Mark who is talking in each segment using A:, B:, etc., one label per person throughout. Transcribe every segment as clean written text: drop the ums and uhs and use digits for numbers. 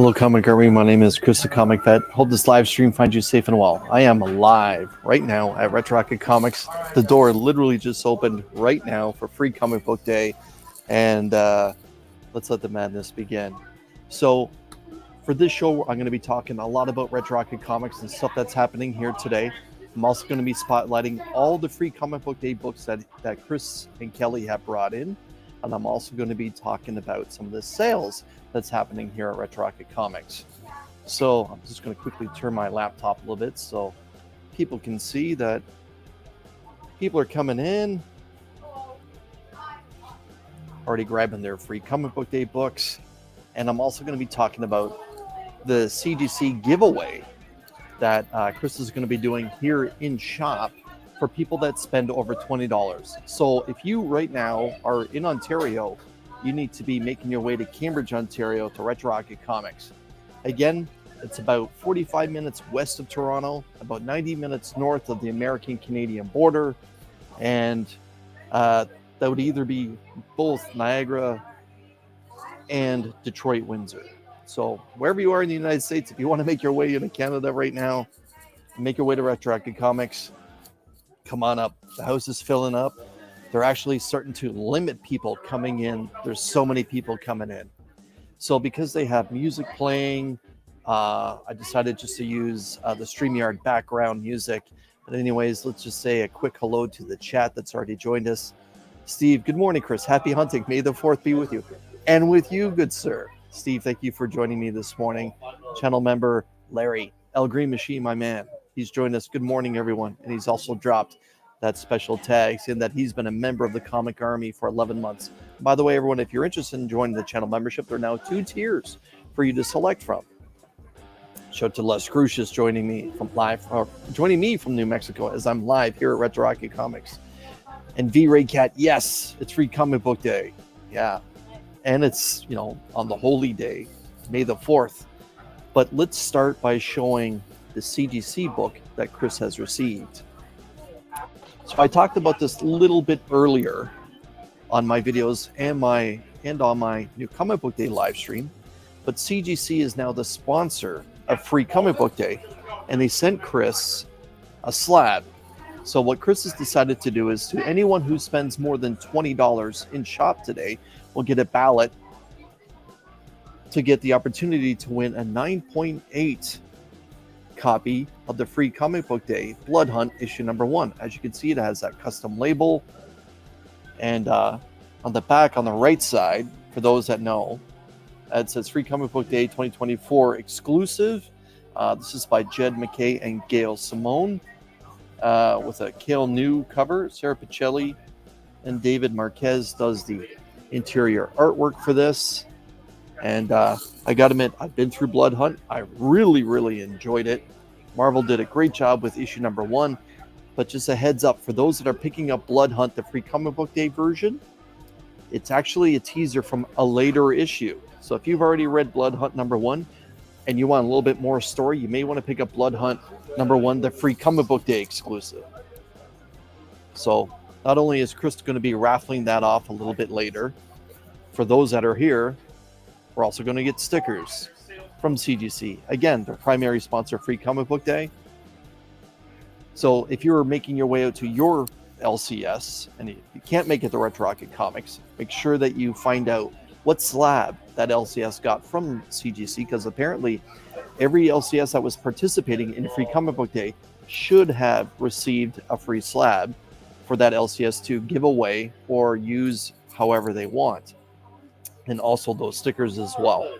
A: Hello, Comic Army. My name is Chris the Comic Vet. Hope this live stream finds you safe and well. I am live right now at Retroactive Comics. The door literally just opened right now for Free Comic Book Day, and let's let the madness begin. So, for this show, I'm going to be talking a lot about Retroactive Comics and stuff that's happening here today. I'm also going to be spotlighting all the Free Comic Book Day books that Chris and Kelly have brought in. And I'm also going to be talking about some of the sales that's happening here at Retroactive Comics. So I'm just going to quickly turn my laptop a little bit so people can see that people are coming in, already grabbing their Free Comic Book Day books. And I'm also going to be talking about the CGC giveaway that Chris is going to be doing here in shop for people that spend over $20. So if you right now are in Ontario, you need to be making your way to Cambridge, Ontario to Retroactive Comics. Again, it's about 45 minutes west of Toronto, about 90 minutes north of the American-Canadian border, and that would either be both Niagara and Detroit, Windsor. So wherever you are in the United States, if you want to make your way into Canada right now, make your way to Retroactive Comics, come on up. The house is filling up. They're actually starting to limit people coming in. There's so many people coming in. So because they have music playing, I decided just to use the StreamYard background music. But anyways, let's just say a quick hello to the chat that's already joined us. Steve, good morning, Chris. Happy hunting. May the 4th be with you. And with you, good sir. Steve, thank you for joining me this morning. Channel member Larry, El Green Machine, my man. He's joined us. Good morning, everyone. And he's also dropped that special tag saying that he's been a member of the Comic Army for 11 months. By the way, everyone, if you're interested in joining the channel membership, there are now 2 tiers for you to select from. Shout out to Les Crucius joining me from New Mexico as I'm live here at Retroactive Comics. And V-Ray Cat, yes, it's Free Comic Book Day. Yeah. And it's, on the holy day, May the 4th. But let's start by showing the CGC book that Chris has received. So I talked about this a little bit earlier on my videos and on my new Comic Book Day live stream, but CGC is now the sponsor of Free Comic Book Day, and they sent Chris a slab. So what Chris has decided to do is to anyone who spends more than $20 in shop today will get a ballot to get the opportunity to win a 9.8 copy of the Free Comic Book Day Blood Hunt issue number 1. As you can see, it has that custom label, and on the back on the right side, for those that know, it says Free Comic Book Day 2024 exclusive. This is by Jed McKay and Gail Simone, with a Cale New cover. Sarah Pichelli and David Marquez does the interior artwork for this. And I got to admit, I've been through Blood Hunt. I really, really enjoyed it. Marvel did a great job with issue number 1. But just a heads up, for those that are picking up Blood Hunt, the Free Comic Book Day version, it's actually a teaser from a later issue. So if you've already read Blood Hunt number 1 and you want a little bit more story, you may want to pick up Blood Hunt number 1, the Free Comic Book Day exclusive. So not only is Chris going to be raffling that off a little bit later, for those that are here, we're also going to get stickers from CGC. Again, their primary sponsor, Free Comic Book Day. So if you're making your way out to your LCS and you can't make it to Retroactive Comics, make sure that you find out what slab that LCS got from CGC, because apparently every LCS that was participating in Free Comic Book Day should have received a free slab for that LCS to give away or use however they want. And also those stickers as well.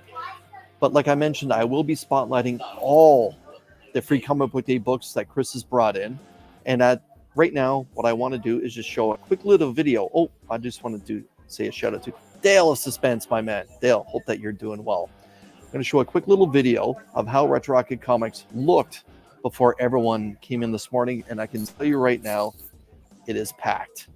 A: But like I mentioned, I will be spotlighting all the Free Comic Book Day books that Chris has brought in. And right now, what I want to do is just show a quick little video. Oh, I just wanted to say a shout out to Dale of Suspense, my man. Dale, hope that you're doing well. I'm going to show a quick little video of how Retroactive Comics looked before everyone came in this morning. And I can tell you right now, it is packed.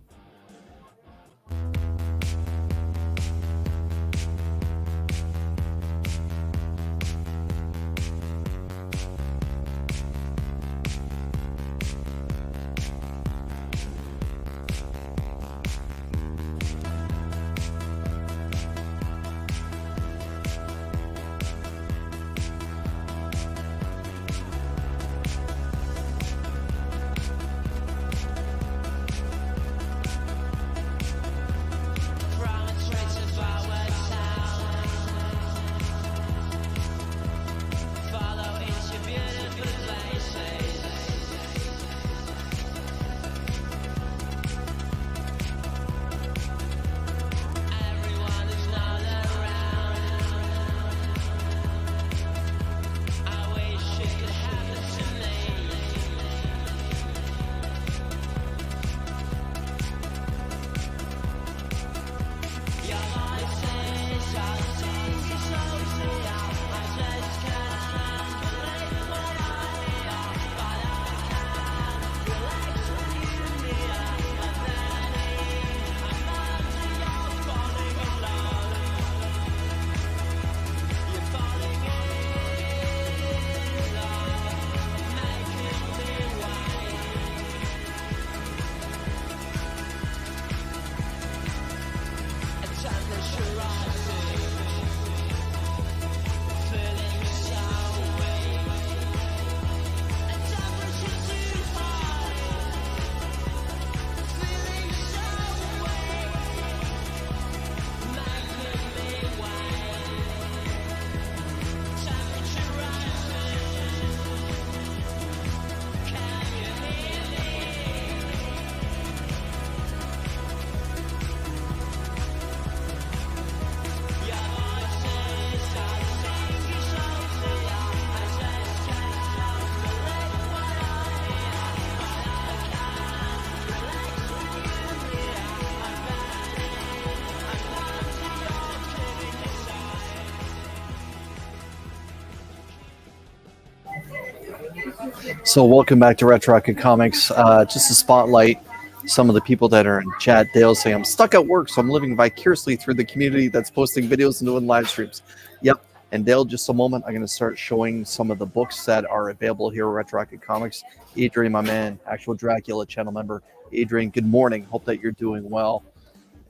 A: So welcome back to Retro Rocket Comics. Just to spotlight some of the people that are in chat. Dale saying, I'm stuck at work, so I'm living vicariously through the community that's posting videos and doing live streams. Yep. And Dale, just a moment, I'm going to start showing some of the books that are available here at Retro Rocket Comics. Adrian, my man, actual Dracula channel member. Adrian, good morning. Hope that you're doing well.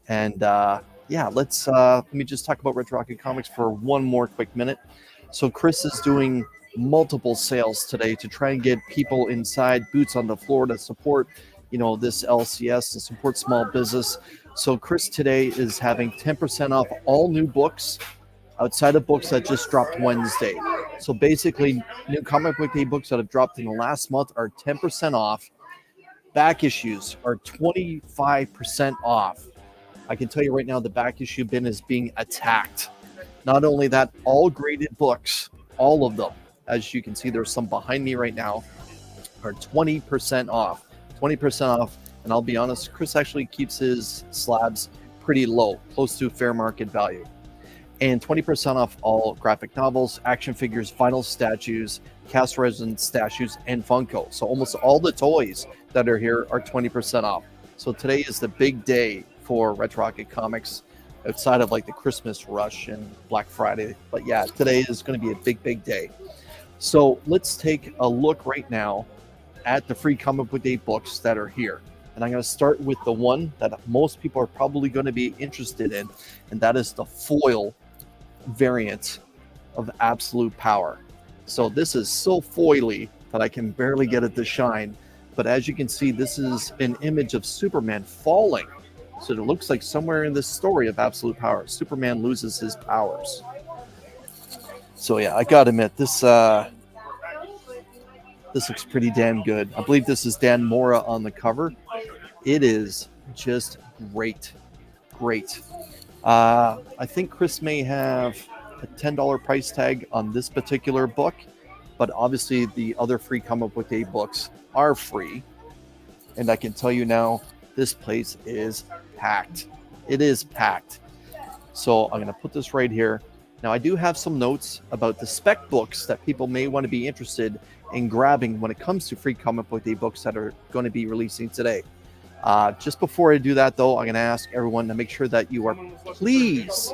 A: And yeah, let me just talk about Retro Rocket Comics for one more quick minute. So Chris is doing multiple sales today to try and get people inside, boots on the floor to support, this LCS, to support small business. So Chris today is having 10% off all new books outside of books that just dropped Wednesday. So basically, new comic book day books that have dropped in the last month are 10% off. Back issues are 25% off. I can tell you right now, the back issue bin is being attacked. Not only that, all graded books, all of them, as you can see, there's some behind me right now, are 20% off. 20% off. And I'll be honest, Chris actually keeps his slabs pretty low, close to fair market value. And 20% off all graphic novels, action figures, vinyl statues, cast resin statues, and Funko. So almost all the toys that are here are 20% off. So today is the big day for Retro Rocket Comics, outside of like the Christmas rush and Black Friday. But yeah, today is going to be a big day. So let's take a look right now at the free comic book day books that are here. And I'm going to start with the one that most people are probably going to be interested in, and that is the foil variant of Absolute Power. So this is so foily that I can barely get it to shine. But as you can see, this is an image of Superman falling. So it looks like somewhere in this story of Absolute Power, Superman loses his powers. So yeah, I gotta admit, this looks pretty damn good. I believe this is Dan Mora on the cover. It is just great. I think Chris may have a $10 price tag on this particular book, but obviously the other free comic book day books are free. And I can tell you now, this place is packed. It is packed. So I'm going to put this right here. Now, I do have some notes about the spec books that people may want to be interested in grabbing when it comes to free comic book day books that are going to be releasing today. Just before I do that, though, I'm going to ask everyone to make sure that you are please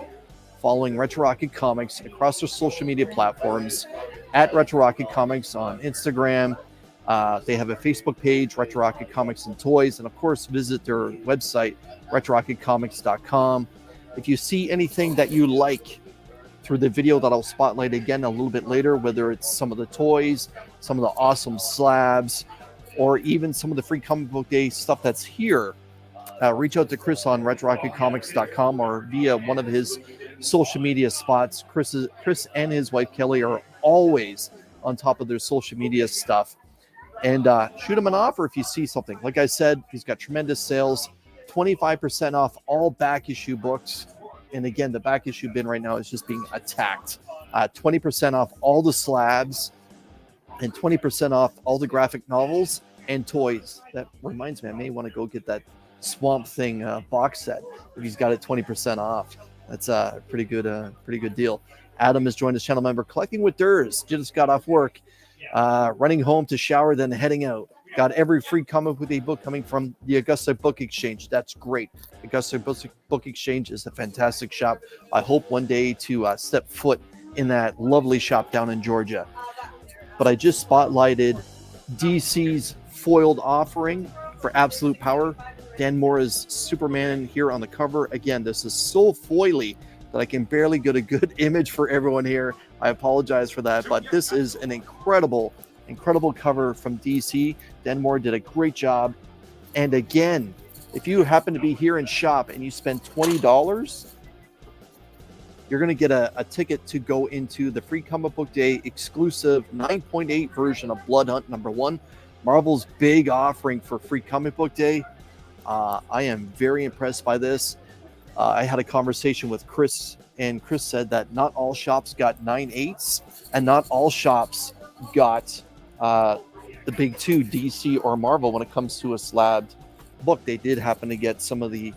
A: following Retro Rocket Comics across their social media platforms at Retro Rocket Comics on Instagram. They have a Facebook page, Retro Rocket Comics and Toys, and of course, visit their website, retrorocketcomics.com. If you see anything that you like through the video that I'll spotlight again a little bit later, whether it's some of the toys, some of the awesome slabs, or even some of the free comic book day stuff that's here, reach out to Chris on retrorocketcomics.com or via one of his social media spots. Chris and his wife Kelly are always on top of their social media stuff. And shoot him an offer if you see something. Like I said, he's got tremendous sales, 25% off all back issue books. And again, the back issue bin right now is just being attacked. 20% off all the slabs and 20% off all the graphic novels and toys. That reminds me, I may want to go get that Swamp Thing box set if he's got it 20% off. That's a pretty good deal. Adam has joined as channel member, collecting with Durs. Just got off work, running home to shower, then heading out. Got every free comic book day book coming from the Augusta Book Exchange. That's great. Augusta Book Exchange is a fantastic shop. I hope one day to step foot in that lovely shop down in Georgia. But I just spotlighted DC's foiled offering for Absolute Power. Dan Mora's Superman here on the cover. Again, this is so foily that I can barely get a good image for everyone here. I apologize for that, but this is an incredible cover from DC. Dan Mora did a great job. And again, if you happen to be here in shop and you spend $20, you're going to get a ticket to go into the free comic book day exclusive 9.8 version of Blood Hunt #1, Marvel's big offering for free comic book day. I am very impressed by this. I had a conversation with Chris, and Chris said that not all shops got 9/8s, and not all shops got the big two, DC or Marvel, when it comes to a slabbed book. They did happen to get some of the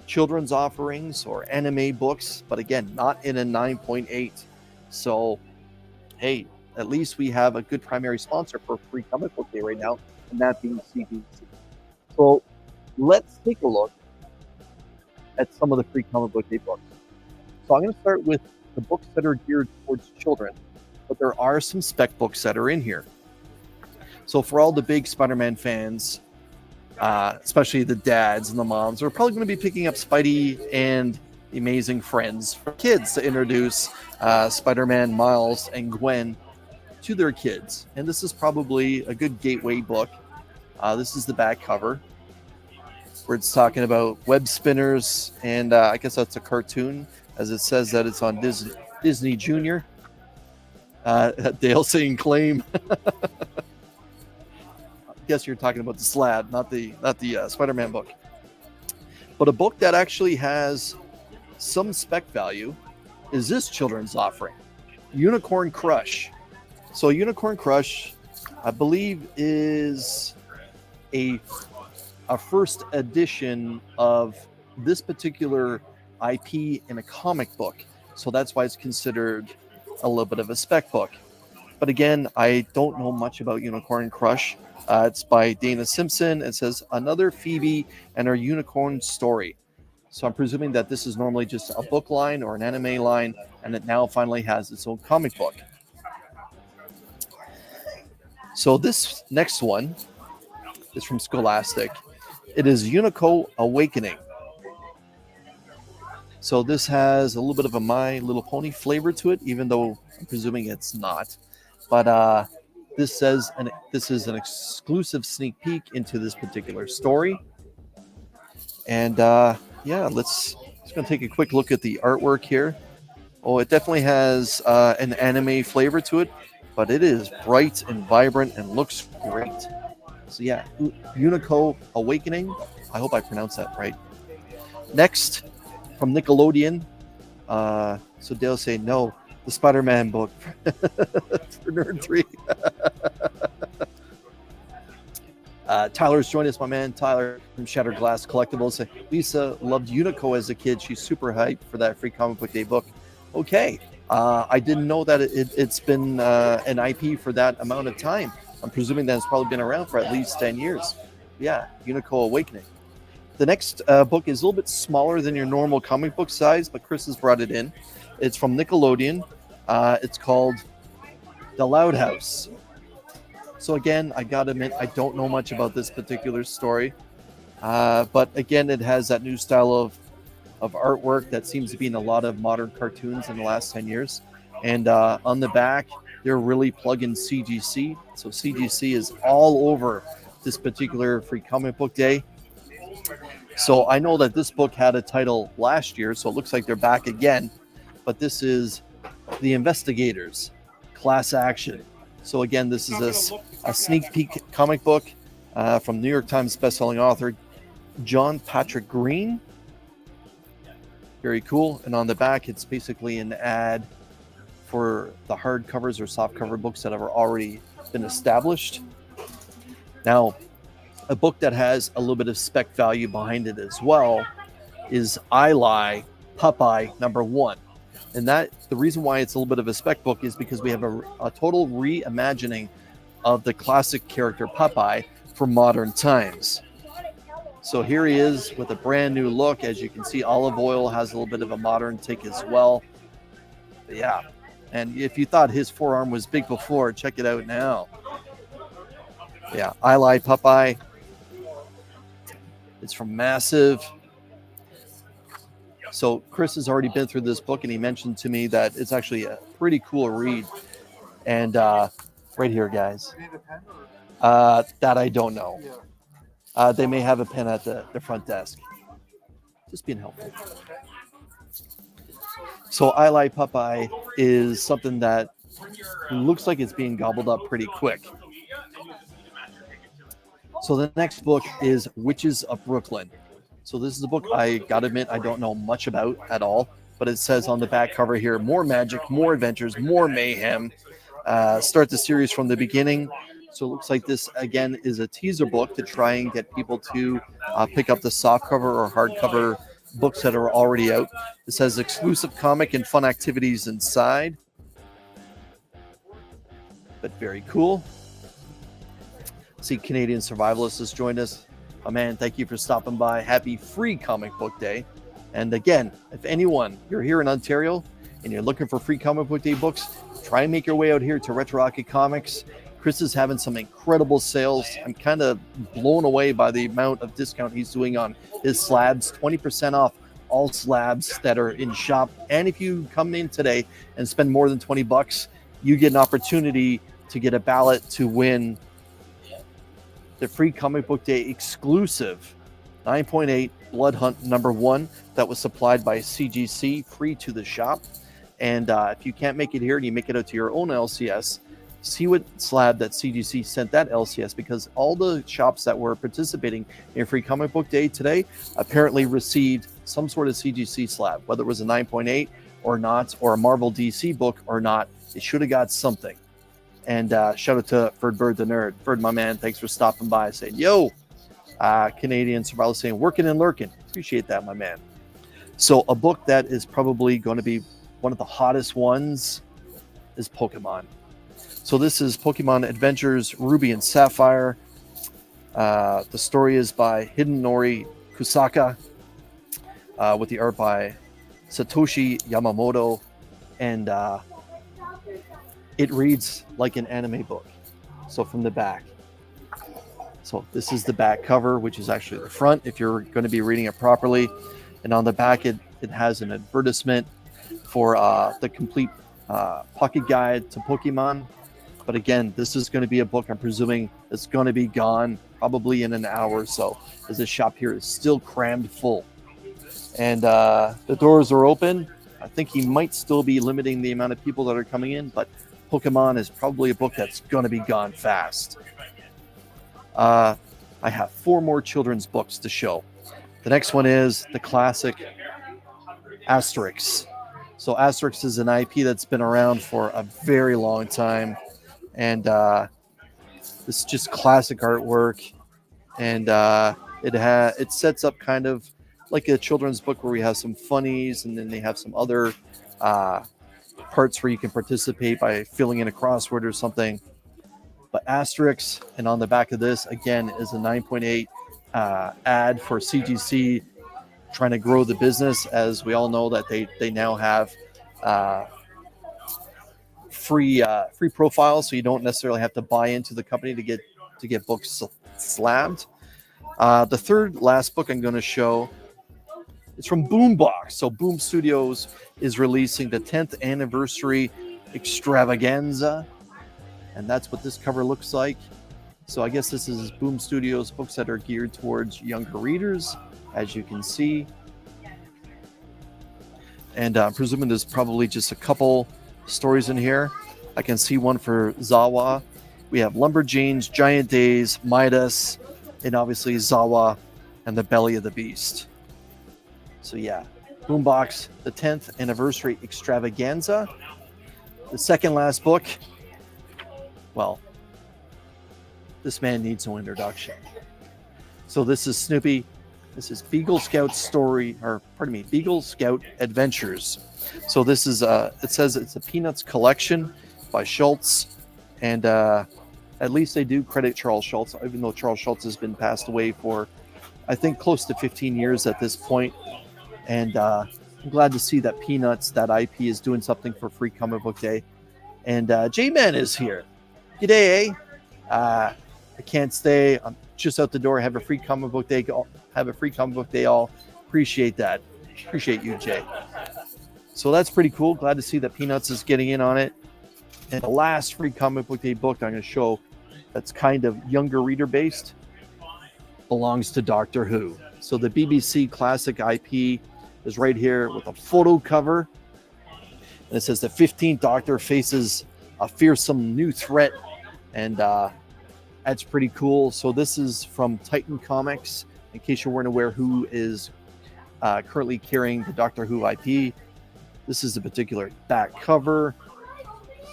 A: children's offerings or anime books, but again, not in a 9.8. So, hey, at least we have a good primary sponsor for Free Comic Book Day right now, and that being CDC. So let's take a look at some of the Free Comic Book Day books. So I'm going to start with the books that are geared towards children, but there are some spec books that are in here. So for all the big Spider-Man fans, especially the dads and the moms, are probably going to be picking up Spidey and the Amazing Friends for kids to introduce Spider-Man, Miles, and Gwen to their kids. And this is probably a good gateway book. This is the back cover, where it's talking about web spinners, and I guess that's a cartoon, as it says that it's on Disney Junior. Dale saying claim. I guess you're talking about the slab, not the Spider-Man book. But a book that actually has some spec value is this children's offering, Unicorn Crush. So Unicorn Crush, I believe, is a first edition of this particular IP in a comic book. So that's why it's considered a little bit of a spec book. But again, I don't know much about Unicorn Crush. It's by Dana Simpson. It says, another Phoebe and her unicorn story. So I'm presuming that this is normally just a book line or an anime line, and it now finally has its own comic book. So this next one is from Scholastic. It is Unico Awakening. So this has a little bit of a My Little Pony flavor to it, even though I'm presuming it's not. But this says this is an exclusive sneak peek into this particular story. And yeah, let's going to take a quick look at the artwork here. Oh, it definitely has an anime flavor to it, but it is bright and vibrant and looks great. So yeah, Unico Awakening. I hope I pronounced that right. Next, from Nickelodeon. So Dale say no, the Spider-Man book for Nerd 3. Tyler's joined us, my man Tyler from Shattered Glass Collectibles. Lisa loved Unico as a kid. She's super hyped for that Free Comic Book Day book. Okay, I didn't know that it's been an IP for that amount of time. I'm presuming that it's probably been around for at least 10 years. Yeah, Unico Awakening. The next book is a little bit smaller than your normal comic book size, but Chris has brought it in. It's from Nickelodeon. It's called The Loud House. So again, I gotta admit, I don't know much about this particular story. But again, it has that new style of artwork that seems to be in a lot of modern cartoons in the last 10 years. And on the back, they're really plugging CGC. So CGC is all over this particular Free Comic Book Day. So I know that this book had a title last year, so it looks like they're back again. But this is The Investigators, Class Action. So again, this is a sneak peek comic book from New York Times bestselling author John Patrick Green. Very cool. And on the back, it's basically an ad for the hardcovers or softcover books that have already been established. Now, a book that has a little bit of spec value behind it as well is I Lie, Popeye #1. And that the reason why it's a little bit of a spec book is because we have a total reimagining of the classic character Popeye for modern times. So here he is with a brand new look. As you can see, Olive Oil has a little bit of a modern take as well. But yeah, and if you thought his forearm was big before, check it out now. Yeah, I Lie, Popeye. It's from Massive. So Chris has already been through this book, and he mentioned to me that it's actually a pretty cool read. And right here, guys. That I don't know. They may have a pen at the front desk. Just being helpful. So I Lie, Popeye is something that looks like it's being gobbled up pretty quick. So the next book is Witches of Brooklyn. So this is a book I gotta admit I don't know much about at all, but it says on the back cover here, more magic, more adventures, more mayhem. Start the series from the beginning. So it looks like this again is a teaser book to try and get people to pick up the softcover or hardcover books that are already out. It says exclusive comic and fun activities inside. but very cool. See, Canadian Survivalist has joined us. Oh man, thank you for stopping by. Happy free comic book day. And again, if anyone, you're here in Ontario and you're looking for free comic book day books, try and make your way out here to Retro Rocket Comics. Chris is having some incredible sales. I'm kind of blown away by the amount of discount he's doing on his slabs, 20% off all slabs that are in shop. And if you come in today and spend more than $20, you get an opportunity to get a ballot to win the free comic book day exclusive 9.8 Blood Hunt #1 that was supplied by CGC, free to the shop. And if you can't make it here and you make it out to your own LCS, see what slab that CGC sent that LCS, because all the shops that were participating in free comic book day today apparently received some sort of CGC slab, whether it was a 9.8 or not, or a Marvel DC book or not. They should have got something. And shout out to Ferd Bird the Nerd. Ferd, my man, thanks for stopping by, saying, yo, Canadian Survival saying, working and lurking. Appreciate that, my man. So a book that is probably going to be one of the hottest ones is Pokemon. So this is Pokemon Adventures Ruby and Sapphire. The story is by Hidenori Kusaka, with the art by Satoshi Yamamoto. And it reads like an anime book. So from the back. So this is the back cover, which is actually the front if you're going to be reading it properly. And on the back, it has an advertisement for the complete pocket guide to Pokemon. But again, this is going to be a book I'm presuming it's going to be gone probably in an hour or so, as the shop here is still crammed full. And the doors are open. I think he might still be limiting the amount of people that are coming in, but Pokemon is probably a book that's going to be gone fast. I have 4 more children's books to show. The next one is the classic Asterix. So Asterix is an IP that's been around for a very long time. And this is just classic artwork. And it sets up kind of like a children's book where we have some funnies, and then they have some other parts where you can participate by filling in a crossword or something. But Asterix, and on the back of this, again, is a 9.8 ad for CGC trying to grow the business. As we all know that they now have free profiles, so you don't necessarily have to buy into the company to get books slabbed. The third last book I'm going to show is from Boombox. So Boom Studios is releasing the 10th anniversary extravaganza, and that's what this cover looks like. So I guess this is Boom Studios books that are geared towards younger readers, as you can see. And I'm presuming there's probably just a couple stories in here. I can see one for Zawa. We have Lumberjanes, Giant Days, Midas, and obviously Zawa and the Belly of the Beast. So yeah, Boombox, the 10th anniversary extravaganza. The second last book, well, this man needs no introduction. So this is Snoopy. This is Beagle Scout Beagle Scout Adventures. So this is it says it's a Peanuts collection by Schultz, and at least they do credit Charles Schultz, even though Charles Schultz has been passed away for, I think, close to 15 years at this point. And I'm glad to see that Peanuts, that IP, is doing something for Free Comic Book Day. And J-Man is here. G'day, eh? I can't stay. I'm just out the door. Have a free comic book day. Have a free comic book day all. Appreciate that. Appreciate you, Jay. So that's pretty cool. Glad to see that Peanuts is getting in on it. And the last free comic book day book I'm going to show that's kind of younger reader based belongs to Doctor Who. So the BBC Classic IP is right here with a photo cover. And it says the 15th Doctor faces a fearsome new threat. And that's pretty cool. So this is from Titan Comics, in case you weren't aware who is currently carrying the Doctor Who IP. This is a particular back cover.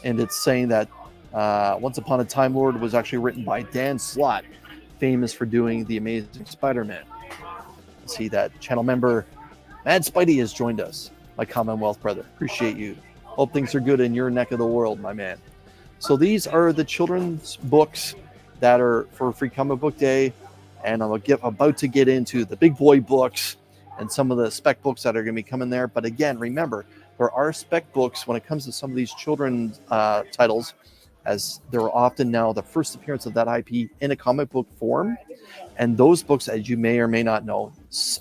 A: And it's saying that Once Upon a Time Lord was actually written by Dan Slott, famous for doing The Amazing Spider-Man. See that channel member Mad Spidey has joined us, my Commonwealth brother. Appreciate you. Hope things are good in your neck of the world, my man. So these are the children's books that are for Free Comic Book Day, and I'm about to get into the big boy books and some of the spec books that are going to be coming there. But again, remember, there are spec books when it comes to some of these children's titles, as they're often now the first appearance of that IP in a comic book form. And those books, as you may or may not know,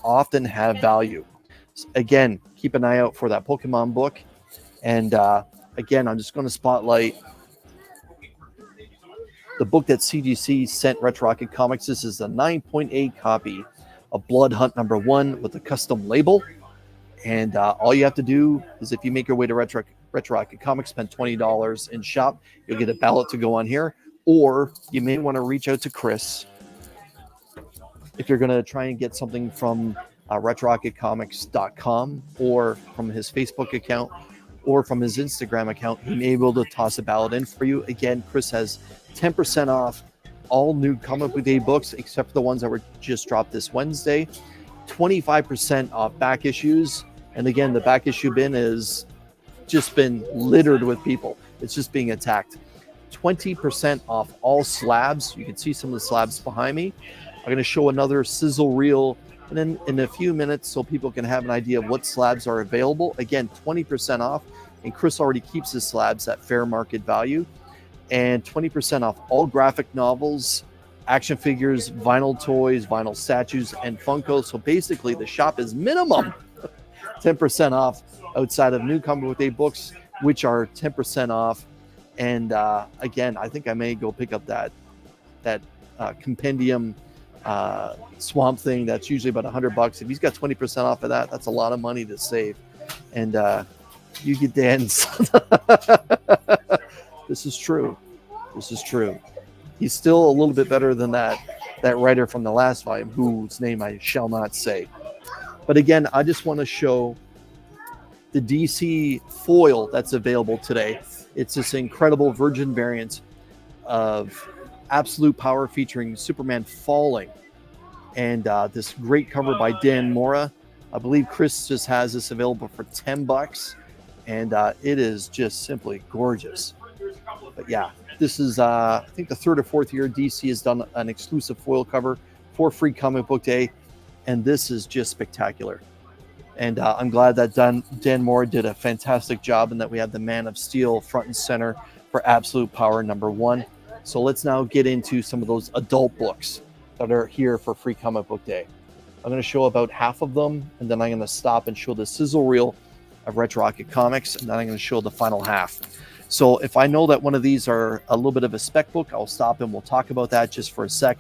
A: often have value. Again, keep an eye out for that Pokemon book. And again, I'm just going to spotlight the book that CGC sent Retro Rocket Comics. This is a 9.8 copy of Blood Hunt #1 with a custom label. And all you have to do is, if you make your way to Retro Rocket Comics, spend $20 in shop, you'll get a ballot to go on here. Or you may want to reach out to Chris if you're going to try and get something from RetroRocketComics.com or from his Facebook account or from his Instagram account. He may be able to toss a ballot in for you. Again, Chris has 10% off all new Comic Book Day books, except for the ones that were just dropped this Wednesday. 25% off back issues. And again, the back issue bin is just been littered with people. It's just being attacked. 20% off all slabs. You can see some of the slabs behind me. I'm going to show another sizzle reel and then in a few minutes so people can have an idea of what slabs are available. Again, 20% off. And Chris already keeps his slabs at fair market value. And 20% off all graphic novels, action figures, vinyl toys, vinyl statues, and Funko. So basically, the shop is minimum 10% off outside of new Comic Book Day books, which are 10% off. And again, I think I may go pick up that compendium Swamp Thing that's usually about $100. If he's got 20% off of that, that's a lot of money to save. And you get Dan's. This is true. This is true. He's still a little bit better than that writer from the last volume, whose name I shall not say. But again, I just want to show the DC foil that's available today. It's this incredible Virgin variant of Absolute Power featuring Superman falling. And this great cover by Dan Mora. I believe Chris just has this available for $10. And it is just simply gorgeous. But yeah, this is, I think, the third or fourth year DC has done an exclusive foil cover for Free Comic Book Day. And this is just spectacular. And I'm glad that Dan Moore did a fantastic job and that we have the Man of Steel front and center for Absolute Power #1. So let's now get into some of those adult books that are here for Free Comic Book Day. I'm going to show about half of them, and then I'm going to stop and show the sizzle reel of Retro Rocket Comics, and then I'm going to show the final half. So if I know that one of these are a little bit of a spec book, I'll stop and we'll talk about that just for a sec.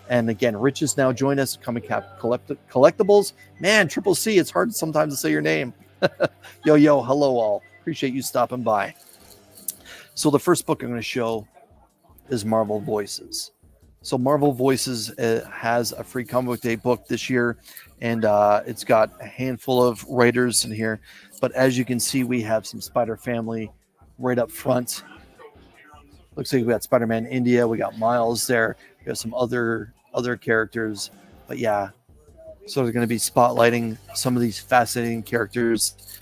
A: And again, Rich has now joined us, Comic Cap Collectibles. Man, Triple C, it's hard sometimes to say your name. Yo, hello all. Appreciate you stopping by. So the first book I'm going to show is Marvel Voices. So Marvel Voices has a Free Comic Book Day book this year, and it's got a handful of writers in here. But as you can see, we have some Spider Family right up front. Looks like we got Spider-Man India. We got Miles there. We have some other characters. But yeah, so they're going to be spotlighting some of these fascinating characters.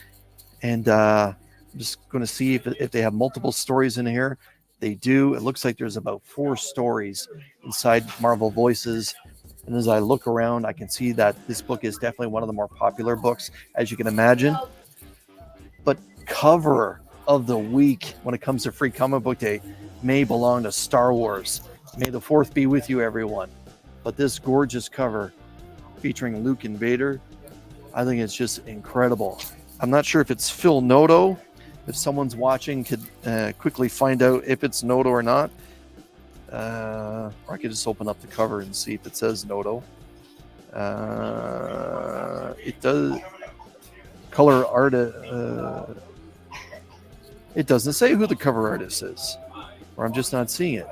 A: And I'm just going to see if they have multiple stories in here. They do. It looks like there's about 4 stories inside Marvel Voices. And as I look around, I can see that this book is definitely one of the more popular books, as you can imagine. But cover of the week when it comes to Free Comic Book Day may belong to Star Wars. May the 4th be with you, everyone. But this gorgeous cover featuring Luke and Vader, I think it's just incredible. I'm not sure if it's Phil Noto. If someone's watching, could quickly find out if it's Noto or not. Or I could just open up the cover and see if it says Noto. It does. Color art. It doesn't say who the cover artist is, or I'm just not seeing it.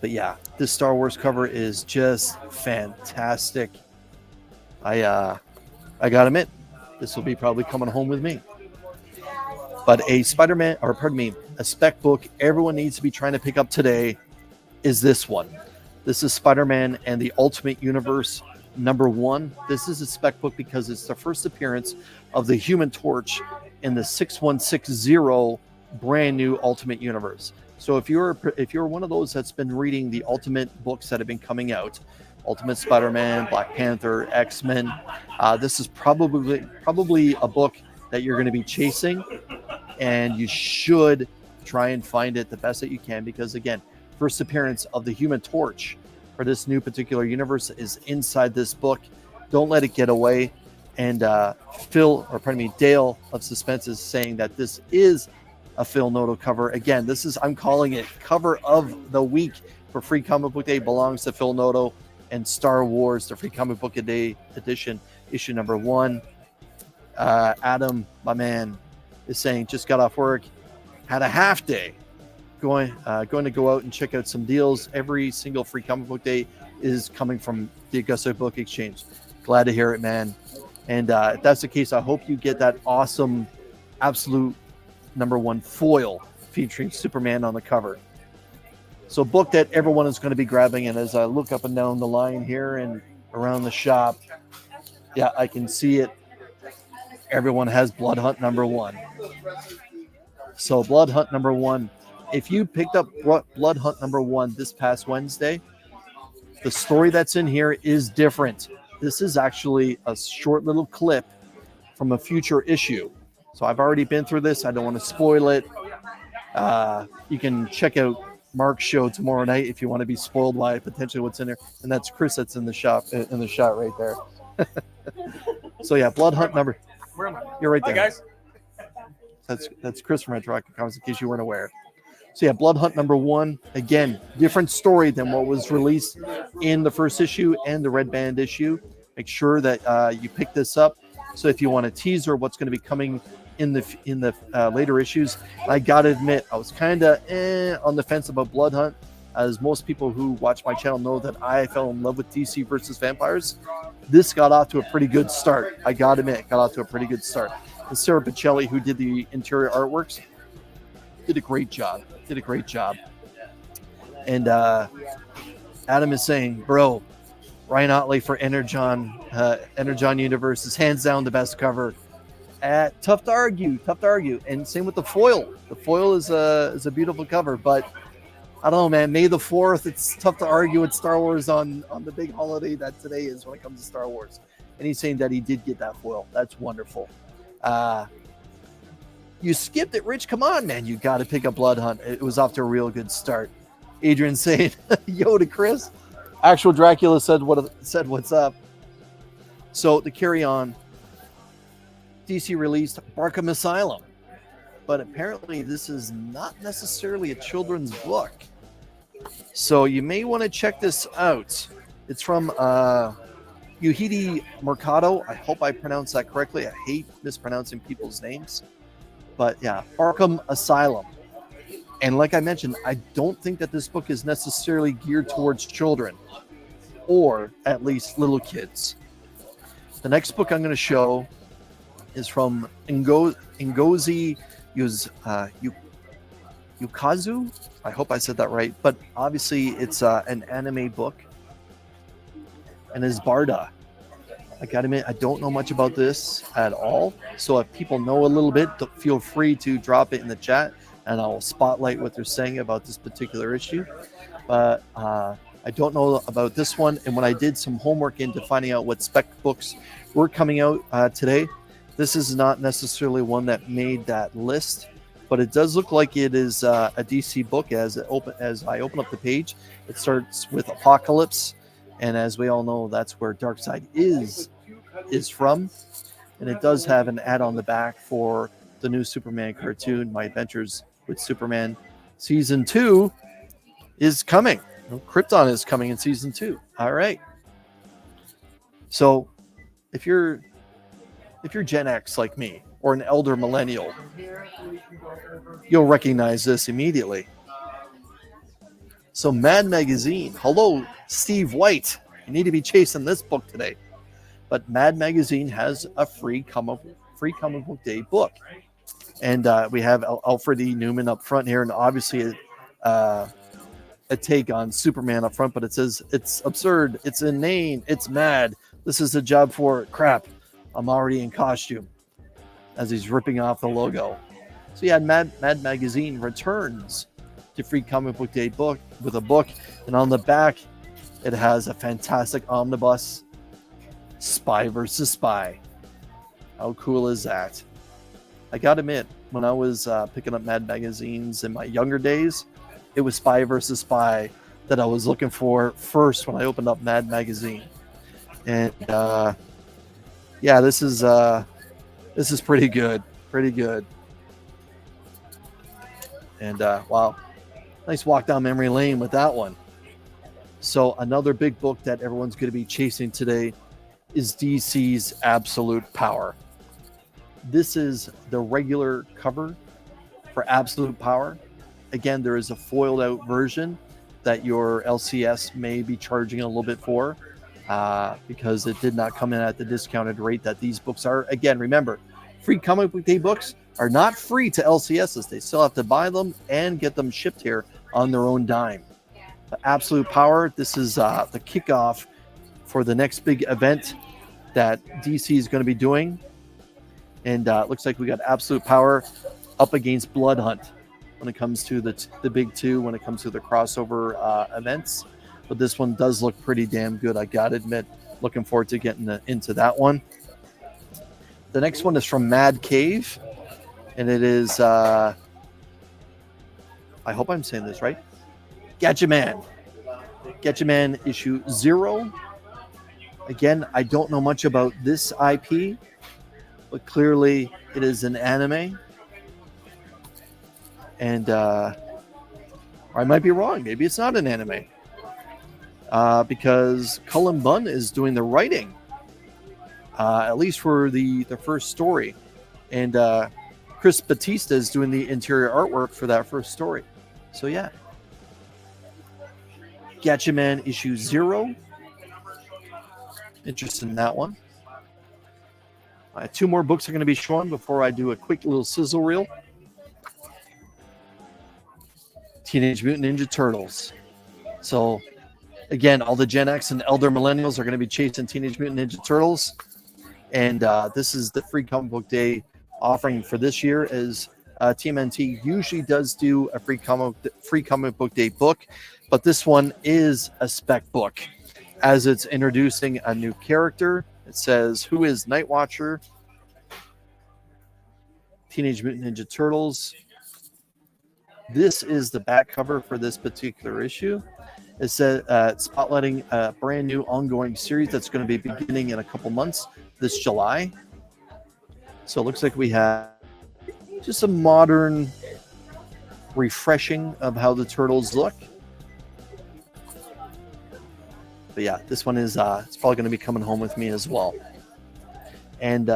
A: But yeah, this Star Wars cover is just fantastic. I gotta admit, this will be probably coming home with me. But a spec book everyone needs to be trying to pick up today is this one. This is Spider-Man and the Ultimate Universe #1. This is a spec book because it's the first appearance of the Human Torch in the 6160 brand new Ultimate Universe. So if you're one of those that's been reading the Ultimate books that have been coming out, Ultimate Spider-Man, Black Panther, X-Men, this is probably a book that you're going to be chasing, and you should try and find it the best that you can, because again, first appearance of the Human Torch for this new particular universe is inside this book. Don't let it get away. And Dale of Suspense is saying that this is a Phil Noto cover. Again, I'm calling it cover of the week for Free Comic Book Day. Belongs to Phil Noto and Star Wars, the Free Comic Book Day edition, issue number 1. Adam, my man, is saying just got off work, had a half day, going to go out and check out some deals. Every single Free Comic Book Day is coming from the Augusta Book Exchange. Glad to hear it, man. And if that's the case, I hope you get that awesome absolute number 1 foil featuring Superman on the cover. So book that everyone is going to be grabbing. And as I look up and down the line here and around the shop, yeah, I can see it. Everyone has Blood Hunt number 1. So Blood Hunt number 1. If you picked up Blood Hunt number 1 this past Wednesday, the story that's in here is different. This is actually a short little clip from a future issue. So I've already been through this. I don't want to spoil it. You can check out Mark's show tomorrow night if you want to be spoiled by potentially what's in there. And that's Chris that's in the shot right there. So yeah, Blood Hunt number.
B: Where am I?
A: You're right there.
B: Hi, guys.
A: That's Chris from Retroactive Comics, in case you weren't aware. So yeah, Blood Hunt number 1. Again, different story than what was released in the first issue and the Red Band issue. Make sure that you pick this up. So if you want a teaser what's going to be coming in the later issues, I gotta admit I was kind of on the fence about Blood Hunt, as most people who watch my channel know that I fell in love with DC versus Vampires. This got off to a pretty good start. I gotta admit, got off to a pretty good start. And Sarah Pichelli, who did the interior artworks, did a great job. And Adam is saying, bro, Ryan Otley for Energon Universe is hands down the best cover. Tough to argue. And same with the foil. The foil is a beautiful cover, but I don't know, man. May the 4th, it's tough to argue with Star Wars on the big holiday that today is when it comes to Star Wars. And he's saying that he did get that foil. That's wonderful. You skipped it, Rich. Come on, man. You got to pick up Blood Hunt. It was off to a real good start. Adrian saying, yo to Chris. Actual Dracula said what's up. So to carry on, DC released Arkham Asylum. But apparently this is not necessarily a children's book. So you may want to check this out. It's from Yuhide Mercado. I hope I pronounced that correctly. I hate mispronouncing people's names. But yeah, Arkham Asylum. And like I mentioned, I don't think that this book is necessarily geared towards children, or at least little kids. The next book I'm going to show is from Ngozi Yukazu. I hope I said that right. But obviously it's an anime book. And is Barda. I gotta admit, I don't know much about this at all. So if people know a little bit, feel free to drop it in the chat, and I'll spotlight what they're saying about this particular issue. But I don't know about this one. And when I did some homework into finding out what spec books were coming out today, this is not necessarily one that made that list. But it does look like it is a DC book. As I open up the page, it starts with Apocalypse. And as we all know, that's where Darkseid is from. And it does have an ad on the back for the new Superman cartoon, My Adventures with Superman. Season 2 is coming. Krypton is coming in Season 2. All right. So if you're Gen X like me, or an elder millennial, you'll recognize this immediately. So Mad Magazine. Hello, Steve White. You need to be chasing this book today. But Mad Magazine has a free comic book day book. And we have Alfred E. Newman up front here, and obviously a take on Superman up front, but it says it's absurd, it's inane, it's mad. This is a job for crap. I'm already in costume, as he's ripping off the logo. So yeah, Mad Magazine returns to Free Comic Book Day book with a book, and on the back it has a fantastic omnibus, Spy versus Spy. How cool is that? I gotta admit, when I was picking up Mad magazines in my younger days, it was Spy versus Spy that I was looking for first when I opened up Mad magazine. And yeah, this is pretty good, pretty good. And wow, nice walk down memory lane with that one. So another big book that everyone's going to be chasing today is DC's Absolute Power. This is the regular cover for Absolute Power. Again, there is a foiled out version that your LCS may be charging a little bit for because it did not come in at the discounted rate that these books are. Again, remember, Free Comic Book Day books are not free to LCSs. They still have to buy them and get them shipped here on their own dime. Absolute Power, this is the kickoff for the next big event that DC is going to be doing. And it looks like we got Absolute Power up against Blood Hunt when it comes to the big two, when it comes to the crossover events. But this one does look pretty damn good, I gotta admit. Looking forward to getting into that one. The next one is from Mad Cave, and it is, I hope I'm saying this right, Gatchaman. Gatchaman issue 0. Again, I don't know much about this IP, but clearly it is an anime. And or I might be wrong. Maybe it's not an anime. Because Cullen Bunn is doing the writing, at least for the first story. And Chris Batista is doing the interior artwork for that first story. So yeah. Gatchaman issue 0. Interested in that one. 2 more books are going to be shown before I do a quick little sizzle reel. Teenage Mutant Ninja Turtles. So, again, all the Gen X and elder millennials are going to be chasing Teenage Mutant Ninja Turtles. And this is the Free Comic Book Day offering for this year, as TMNT usually does do a Free Comic Book Day book. But this one is a spec book, as it's introducing a new character. It says, who is Nightwatcher? Teenage Mutant Ninja Turtles. This is the back cover for this particular issue. It says spotlighting a brand new ongoing series that's going to be beginning in a couple months this July. So it looks like we have just a modern refreshing of how the Turtles look. But yeah, this one is it's probably going to be coming home with me as well. And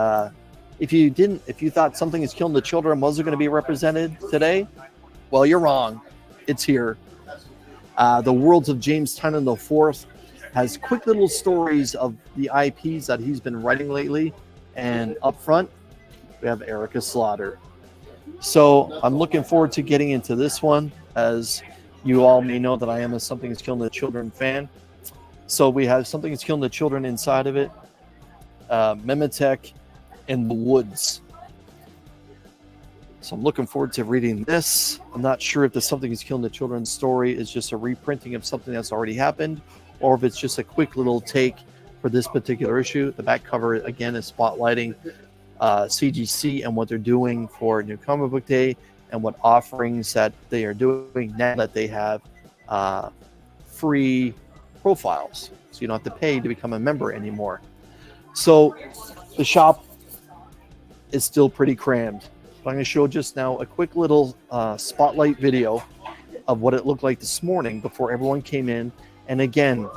A: if you thought Something Is Killing the Children wasn't going to be represented today, well, you're wrong. It's here. The Worlds of James Tynan IV has quick little stories of the IPs that he's been writing lately. And up front, we have Erica Slaughter. So I'm looking forward to getting into this one, as you all may know that I am a Something Is Killing the Children fan. So we have Something Is Killing the Children inside of it, Memetech, and The Woods. So I'm looking forward to reading this. I'm not sure if the Something Is Killing the Children story is just a reprinting of something that's already happened, or if it's just a quick little take for this particular issue. The back cover, again, is spotlighting CGC and what they're doing for New Comic Book Day, and what offerings that they are doing now that they have free profiles. So you don't have to pay to become a member anymore. So the shop is still pretty crammed. But I'm going to show just now a quick little spotlight video of what it looked like this morning before everyone came in. And again,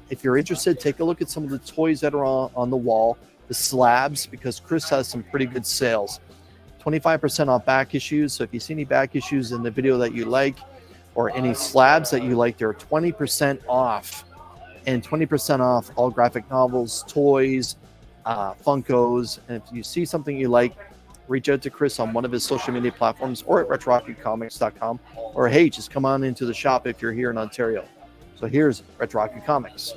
A: if you're interested, take a look at some of the toys that are on the wall, the slabs, because Chris has some pretty good sales. 25% off back issues. So if you see any back issues in the video that you like, or any slabs that you like, they're 20% off. And 20% off all graphic novels, toys, Funkos. And if you see something you like, reach out to Chris on one of his social media platforms, or at retrohockeycomics.com, or hey, just come on into the shop if you're here in Ontario. So here's Retro Hockey Comics.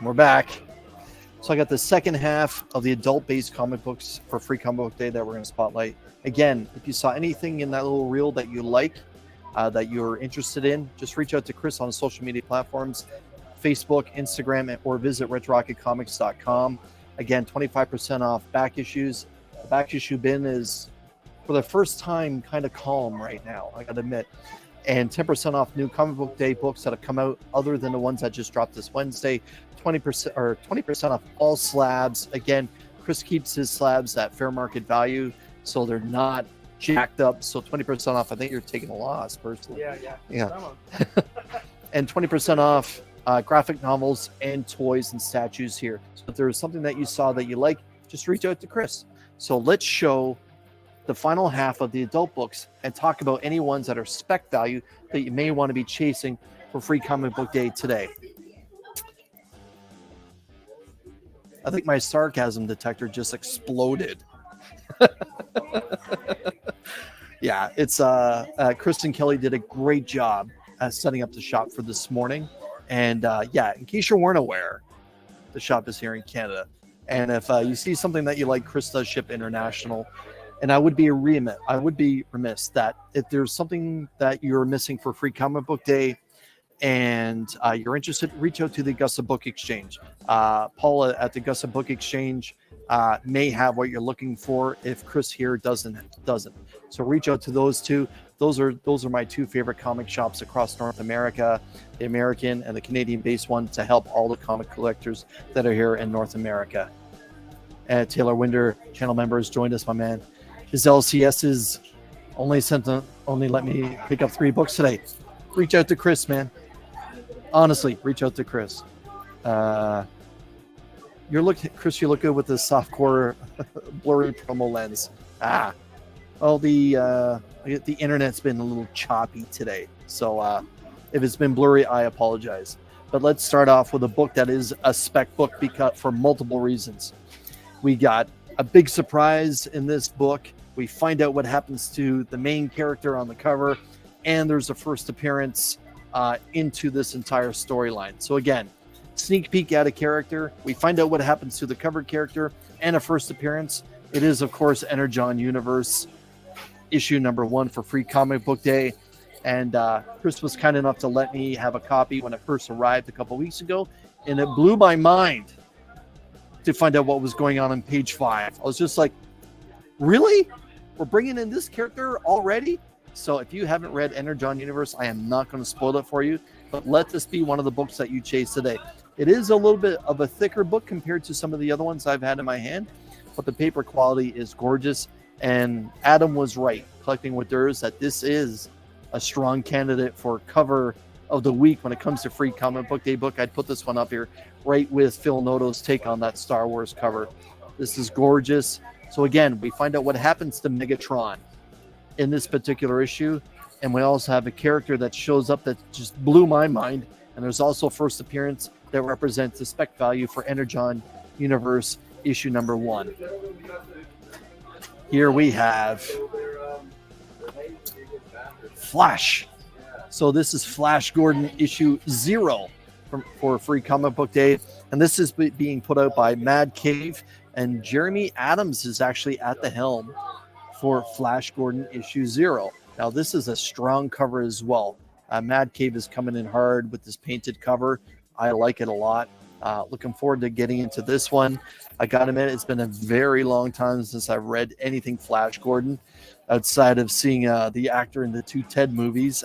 A: We're back. So I got the second half of the adult-based comic books for Free Comic Book Day that we're going to spotlight. Again, if you saw anything in that little reel that you like, that you're interested in, just reach out to Chris on social media platforms, Facebook, Instagram, or visit redrocketcomics.com. Again, 25% off back issues. The back issue bin is, for the first time, kind of calm right now, I got to admit. And 10% off new Comic Book Day books that have come out other than the ones that just dropped this Wednesday. 20% off all slabs. Again, Chris keeps his slabs at fair market value, so they're not jacked up. So 20% off. I think you're taking a loss personally. Yeah. And 20% off graphic novels and toys and statues here. So if there's something that you saw that you like, just reach out to Chris. So let's show the final half of the adult books and talk about any ones that are spec value that you may want to be chasing for Free Comic Book Day today. I think my sarcasm detector just exploded. Yeah, it's Kristen Kelly did a great job setting up the shop for this morning. And yeah, in case you weren't aware, the shop is here in Canada. And if you see something that you like, Chris does ship international. And I would be remiss that if there's something that you're missing for Free Comic Book Day and you're interested, reach out to the Augusta Book Exchange. Paul at the Augusta Book Exchange may have what you're looking for if Chris here doesn't. So reach out to those two. Those are my two favorite comic shops across North America, the American and the Canadian-based one, to help all the comic collectors that are here in North America. And Taylor Winder, channel members, joined us, my man. His LCSs only let me pick up 3 books today. Reach out to Chris, man. Honestly, reach out to Chris. Chris, you look good with the softcore blurry promo lens. Well, the internet's been a little choppy today, so if it's been blurry, I apologize. But let's start off with a book that is a spec book because for multiple reasons. We got a big surprise in this book. We find out what happens to the main character on the cover, and there's a first appearance into this entire storyline. So again, sneak peek at a character. We find out what happens to the cover character and a first appearance. It is, of course, Energon Universe, issue number 1 for Free Comic Book Day. And Chris was kind enough to let me have a copy when it first arrived a couple weeks ago, and it blew my mind to find out what was going on page 5. I was just like, really? We're bringing in this character already? So if you haven't read Energon Universe, I am not going to spoil it for you, but let this be one of the books that you chase today. It is a little bit of a thicker book compared to some of the other ones I've had in my hand, but the paper quality is gorgeous. And Adam was right, collecting with Durs, that this is a strong candidate for cover of the week when it comes to Free Comic Book Day book. I'd put this one up here right with Phil Noto's take on that Star Wars cover. This is gorgeous. So again, we find out what happens to Megatron in this particular issue. And we also have a character that shows up that just blew my mind. And there's also a first appearance that represents the spec value for Energon Universe issue number 1. Here we have Flash. So this is Flash Gordon issue 0 for Free Comic Book Day. And this is being put out by Mad Cave. And Jeremy Adams is actually at the helm for Flash Gordon issue 0. Now, this is a strong cover as well. Mad Cave is coming in hard with this painted cover. I like it a lot. Looking forward to getting into this one. I got to admit, it's been a very long time since I've read anything Flash Gordon outside of seeing the actor in the 2 Ted movies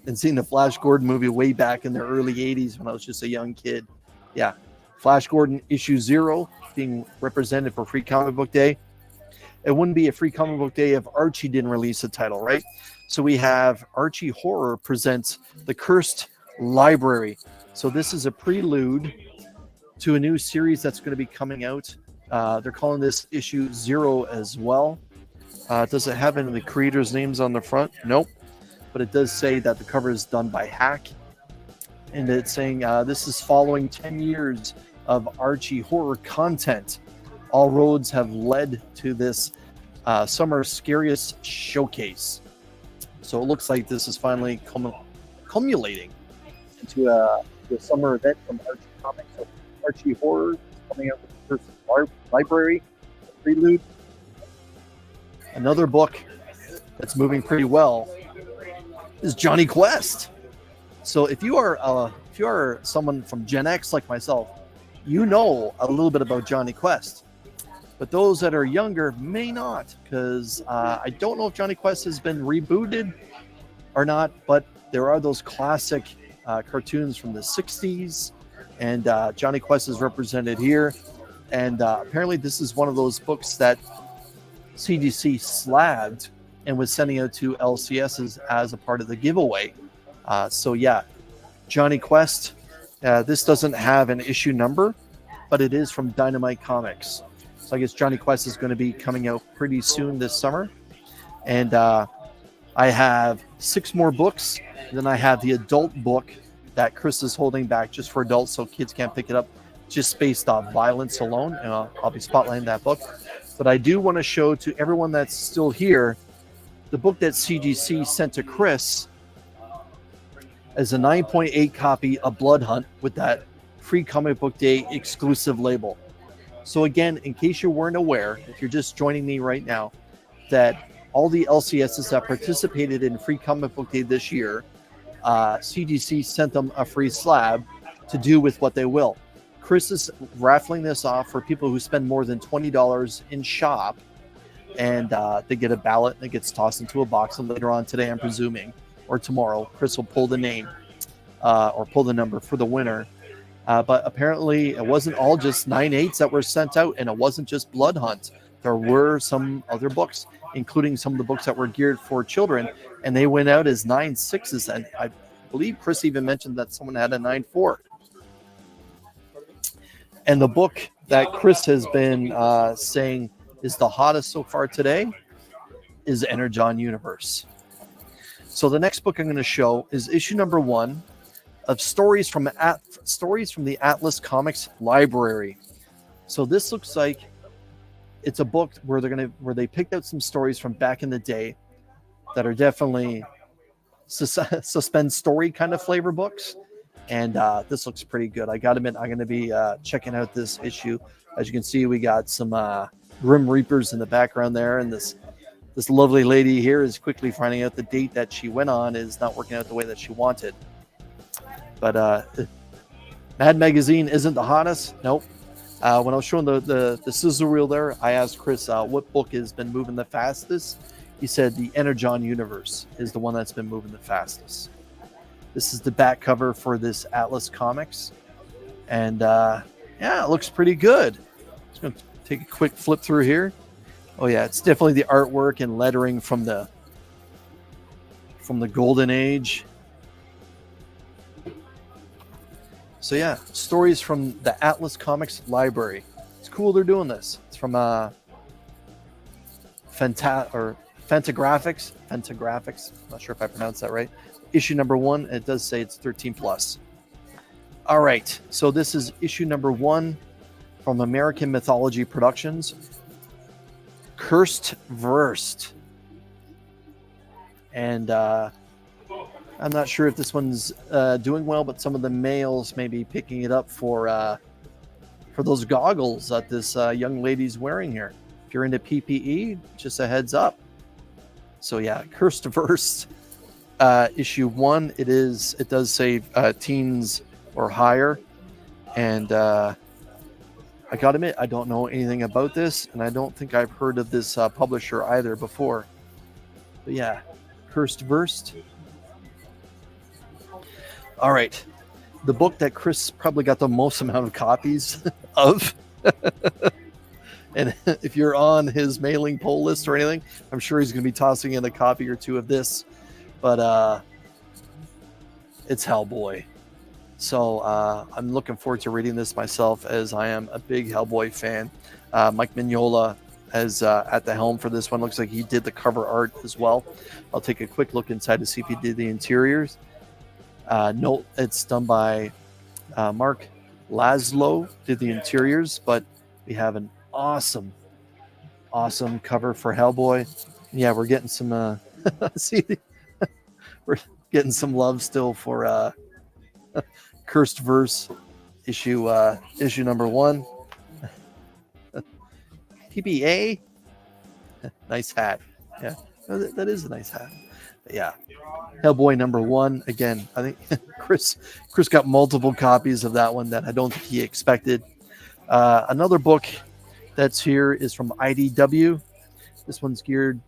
A: and seeing the Flash Gordon movie way back in the early 80s when I was just a young kid. Yeah, Flash Gordon issue 0 being represented for Free Comic Book Day. It wouldn't be a Free Comic Book Day if Archie didn't release a title, right? So we have Archie Horror presents The Cursed Library. So this is a prelude to a new series that's going to be coming out. They're calling this issue 0 as well. Does it have any of the creators' names on the front? Nope. But it does say that the cover is done by Hack. And it's saying this is following 10 years of Archie Horror content. All roads have led to this summer scariest showcase. So it looks like this is finally culminating into a summer event from Archie Comics. So Archie Horror coming out with the first library, Prelude. Another book that's moving pretty well is Johnny Quest. So if you are someone from Gen X like myself, you know a little bit about Johnny Quest. But those that are younger may not, because I don't know if Johnny Quest has been rebooted or not, but there are those classic cartoons from the 60s, and Johnny Quest is represented here. And apparently this is one of those books that CGC slabbed and was sending out to LCSs as a part of the giveaway. So yeah, Johnny Quest, this doesn't have an issue number, but it is from Dynamite Comics. So I guess Johnny Quest is going to be coming out pretty soon this summer. And I have 6 more books. Then I have the adult book that Chris is holding back just for adults, so kids can't pick it up, just based on violence alone. And I'll be spotlighting that book. But I do want to show to everyone that's still here the book that CGC sent to Chris as a 9.8 copy of Blood Hunt with that free comic book day exclusive label. So again, in case you weren't aware, if you're just joining me right now, that all the LCSs that participated in Free Comic Book Day this year, CGC sent them a free slab to do with what they will. Chris is raffling this off for people who spend more than $20 in shop, and they get a ballot and it gets tossed into a box. And later on today, I'm presuming, or tomorrow, Chris will pull the name or pull the number for the winner. But apparently it wasn't all just 9/8s that were sent out, and it wasn't just Blood Hunt. There were some other books, including some of the books that were geared for children, and they went out as 9/6s. And I believe Chris even mentioned that someone had a 9/4. And the book that Chris has been saying is the hottest so far today is Energon Universe. So the next book I'm going to show is issue number 1 of stories from the Atlas Comics library. So this looks like it's a book where they picked out some stories from back in the day that are definitely suspense story kind of flavor books. And this looks pretty good. I got to admit, I'm going to be checking out this issue. As you can see, we got some Grim Reapers in the background there, and this lovely lady here is quickly finding out the date that she went on is not working out the way that she wanted. But Mad Magazine isn't the hottest. Nope. When I was showing the sizzle reel there, I asked Chris what book has been moving the fastest. He said the Energon Universe is the one that's been moving the fastest. This is the back cover for this Atlas Comics. And yeah, it looks pretty good. Just going to take a quick flip through here. Oh yeah, it's definitely the artwork and lettering from the Golden Age. So yeah, stories from the Atlas Comics library. It's cool they're doing this. It's from Fantagraphics. I'm not sure if I pronounced that right. Issue number 1. It does say it's 13 plus. All right, so this is issue number 1 from American Mythology Productions. Cursed Versed. And I'm not sure if this one's doing well, but some of the males may be picking it up for those goggles that this young lady's wearing here. If you're into PPE, just a heads up. So yeah, Cursed Versed, issue 1. It does say teens or higher, and I gotta admit, I don't know anything about this, and I don't think I've heard of this publisher either before. But yeah, Cursed Versed. All right, the book that Chris probably got the most amount of copies of, and if you're on his mailing poll list or anything, I'm sure he's going to be tossing in a copy or two of this, but it's Hellboy. So I'm looking forward to reading this myself, as I am a big Hellboy fan. Mike Mignola is at the helm for this one. Looks like he did the cover art as well. I'll take a quick look inside to see if he did the interiors. No, it's done by Mark Laszlo, did the interiors, but we have an awesome cover for Hellboy. Yeah, we're getting some see, we're getting some love still for Cursed Verse issue number 1. PBA, nice hat. Yeah, that is a nice hat. But yeah, Hellboy number 1. Again, I think Chris got multiple copies of that one that I don't think he expected. Another book that's here is from IDW. This one's geared,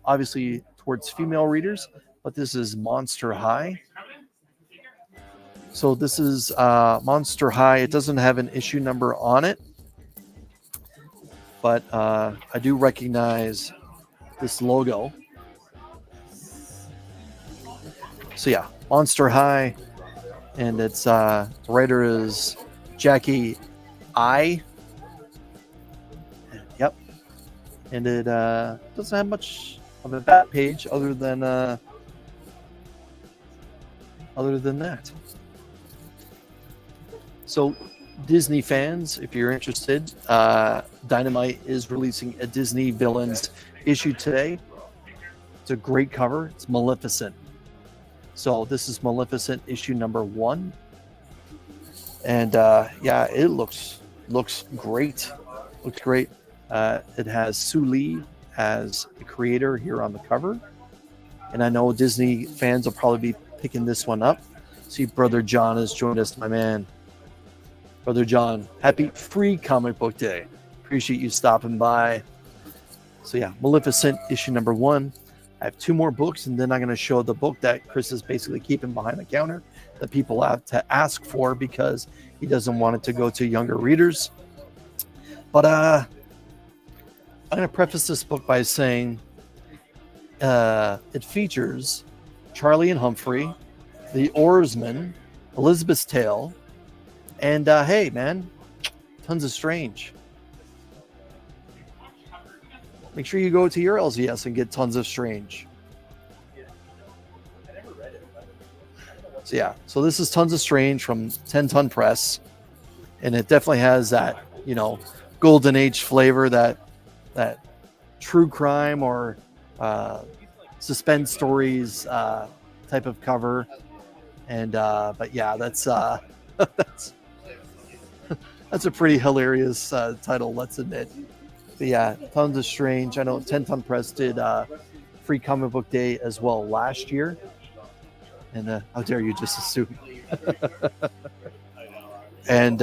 A: obviously, towards female readers, but this is Monster High. So this is Monster High. It doesn't have an issue number on it, but I do recognize this logo. So yeah, Monster High, and its writer is Jackie I. Yep, and it doesn't have much of a back page other than that. So, Disney fans, if you're interested, Dynamite is releasing a Disney Villains issue today. It's a great cover. It's Maleficent. So this is Maleficent issue number 1. And yeah, it looks great. Looks great. It has Sue Lee as the creator here on the cover. And I know Disney fans will probably be picking this one up. See, Brother John has joined us, my man. Brother John, happy free comic book day. Appreciate you stopping by. So yeah, Maleficent issue number 1. I have 2 more books, and then I'm going to show the book that Chris is basically keeping behind the counter that people have to ask for because he doesn't want it to go to younger readers. But I'm going to preface this book by saying it features Charlie and Humphrey, the Oarsman, Elizabeth's Tale, and hey, man, tons of Strange. Make sure you go to your LCS and get tons of Strange. So yeah, so this is tons of Strange from 10 Ton Press, and it definitely has that, golden age flavor, that true crime or suspense stories type of cover. And but yeah, that's that's a pretty hilarious title, let's admit. But yeah, tons of Strange. I know 10 Ton Press did Free Comic Book Day as well last year. And how dare you just assume. And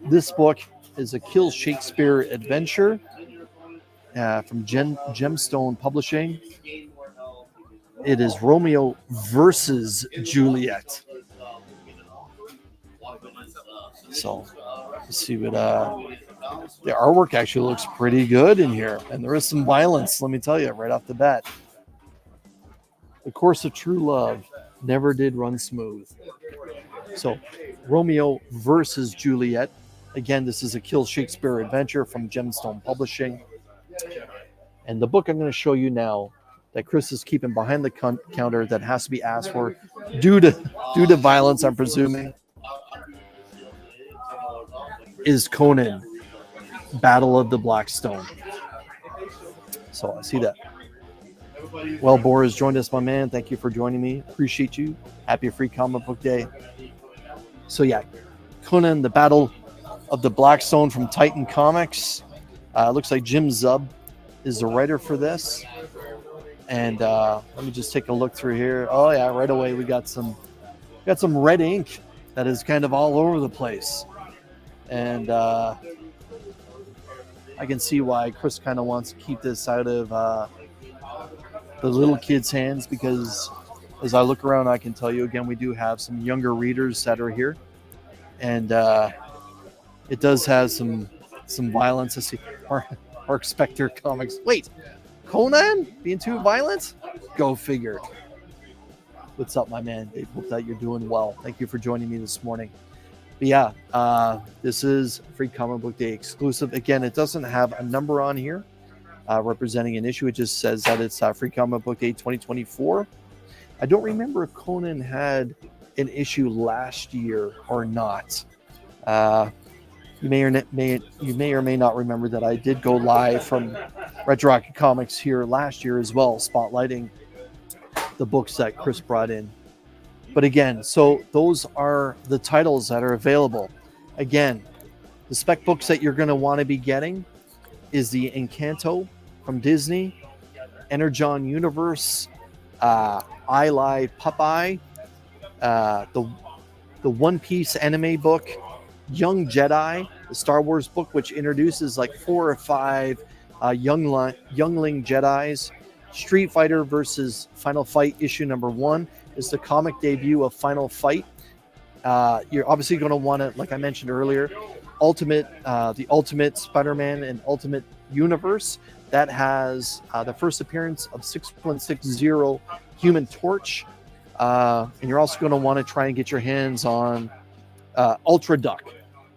A: this book is a Kill Shakespeare adventure from Gemstone Publishing. It is Romeo versus Juliet. So let's see what the artwork actually looks pretty good in here, and there is some violence, let me tell you, right off the bat. The course of true love never did run smooth. So Romeo versus Juliet. Again, this is a Kill Shakespeare adventure from Gemstone Publishing. And the book I'm going to show you now that Chris is keeping behind the counter that has to be asked for due to violence, I'm presuming, is Conan, Battle of the Black Stone. So I see that. Well, Boris joined us, my man. Thank you for joining me. Appreciate you. Happy Free Comic Book Day. So yeah, Conan, the Battle of the Black Stone from Titan Comics. Looks like Jim Zub is the writer for this. And let me just take a look through here. Oh yeah, right away we got some red ink that is kind of all over the place. And I can see why Chris kind of wants to keep this out of the little kids' hands, because as I look around, I can tell you again, we do have some younger readers that are here, and it does have some violence. I see Mark Spector Comics. Wait, Conan being too violent? Go figure. What's up, my man? Dave, hope that you're doing well. Thank you for joining me this morning. But yeah, this is Free Comic Book Day exclusive. Again, it doesn't have a number on here representing an issue. It just says that it's Free Comic Book Day 2024. I don't remember if Conan had an issue last year or not. You may or may not remember that I did go live from Red Rocket Comics here last year as well, spotlighting the books that Chris brought in. But again, so those are the titles that are available. Again, the spec books that you're going to want to be getting is the Encanto from Disney, Energon Universe, I Lie Popeye, the One Piece anime book, Young Jedi, the Star Wars book, which introduces like 4 or 5 youngling Jedis. Street Fighter versus Final Fight issue number 1 is the comic debut of Final Fight. You're obviously going to want to, like I mentioned earlier, the Ultimate Spider-Man and Ultimate Universe. That has the first appearance of 6160 Human Torch. And you're also going to want to try and get your hands on Ultra Duck.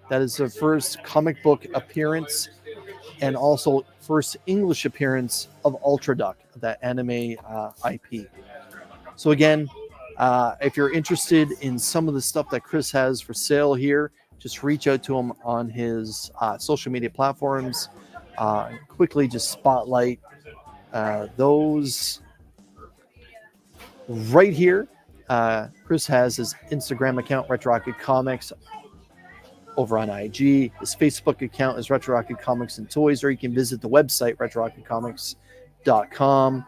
A: That is the first comic book appearance and also first English appearance of Ultra Duck, that anime IP. So again, if you're interested in some of the stuff that Chris has for sale here, just reach out to him on his social media platforms. Quickly just spotlight those right here. Chris has his Instagram account, Retro Rocket Comics, over on IG. His Facebook account is Retro Rocket Comics and Toys, or you can visit the website, retrorocketcomics.com.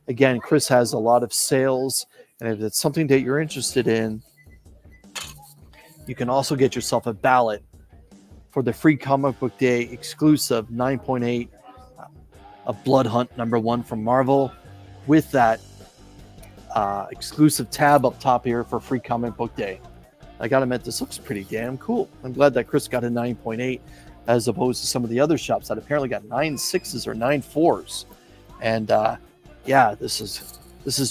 A: Again, Chris has a lot of sales, and if it's something that you're interested in, you can also get yourself a ballot for the free comic book day exclusive 9.8 of Blood Hunt number 1 from Marvel, with that exclusive tab up top here for free comic book day. I gotta admit, this looks pretty damn cool. I'm glad that Chris got a 9.8 as opposed to some of the other shops that apparently got 9.6s or 9.4s. And yeah, this is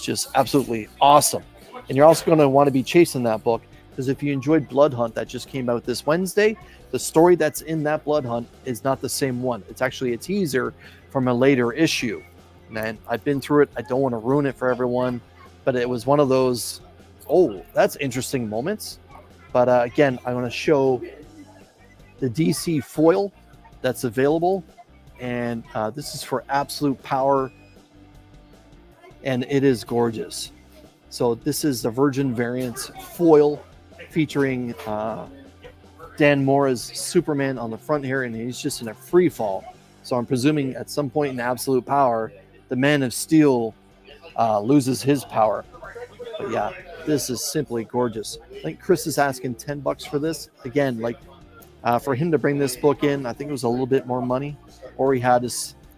A: just absolutely awesome. And you're also going to want to be chasing that book, because if you enjoyed Blood Hunt that just came out this Wednesday, the story that's in that Blood Hunt is not the same one. It's actually a teaser from a later issue. Man, I've been through it. I don't want to ruin it for everyone, but it was one of those, oh, that's interesting moments. But again, I want to show the DC foil that's available. And this is for Absolute Power. And it is gorgeous. So this is the Virgin variant foil featuring Dan Mora's Superman on the front here. And he's just in a free fall. So I'm presuming at some point in Absolute Power, the Man of Steel loses his power. But yeah, this is simply gorgeous. I think Chris is asking $10 for this. Again, like for him to bring this book in, I think it was a little bit more money, or he had to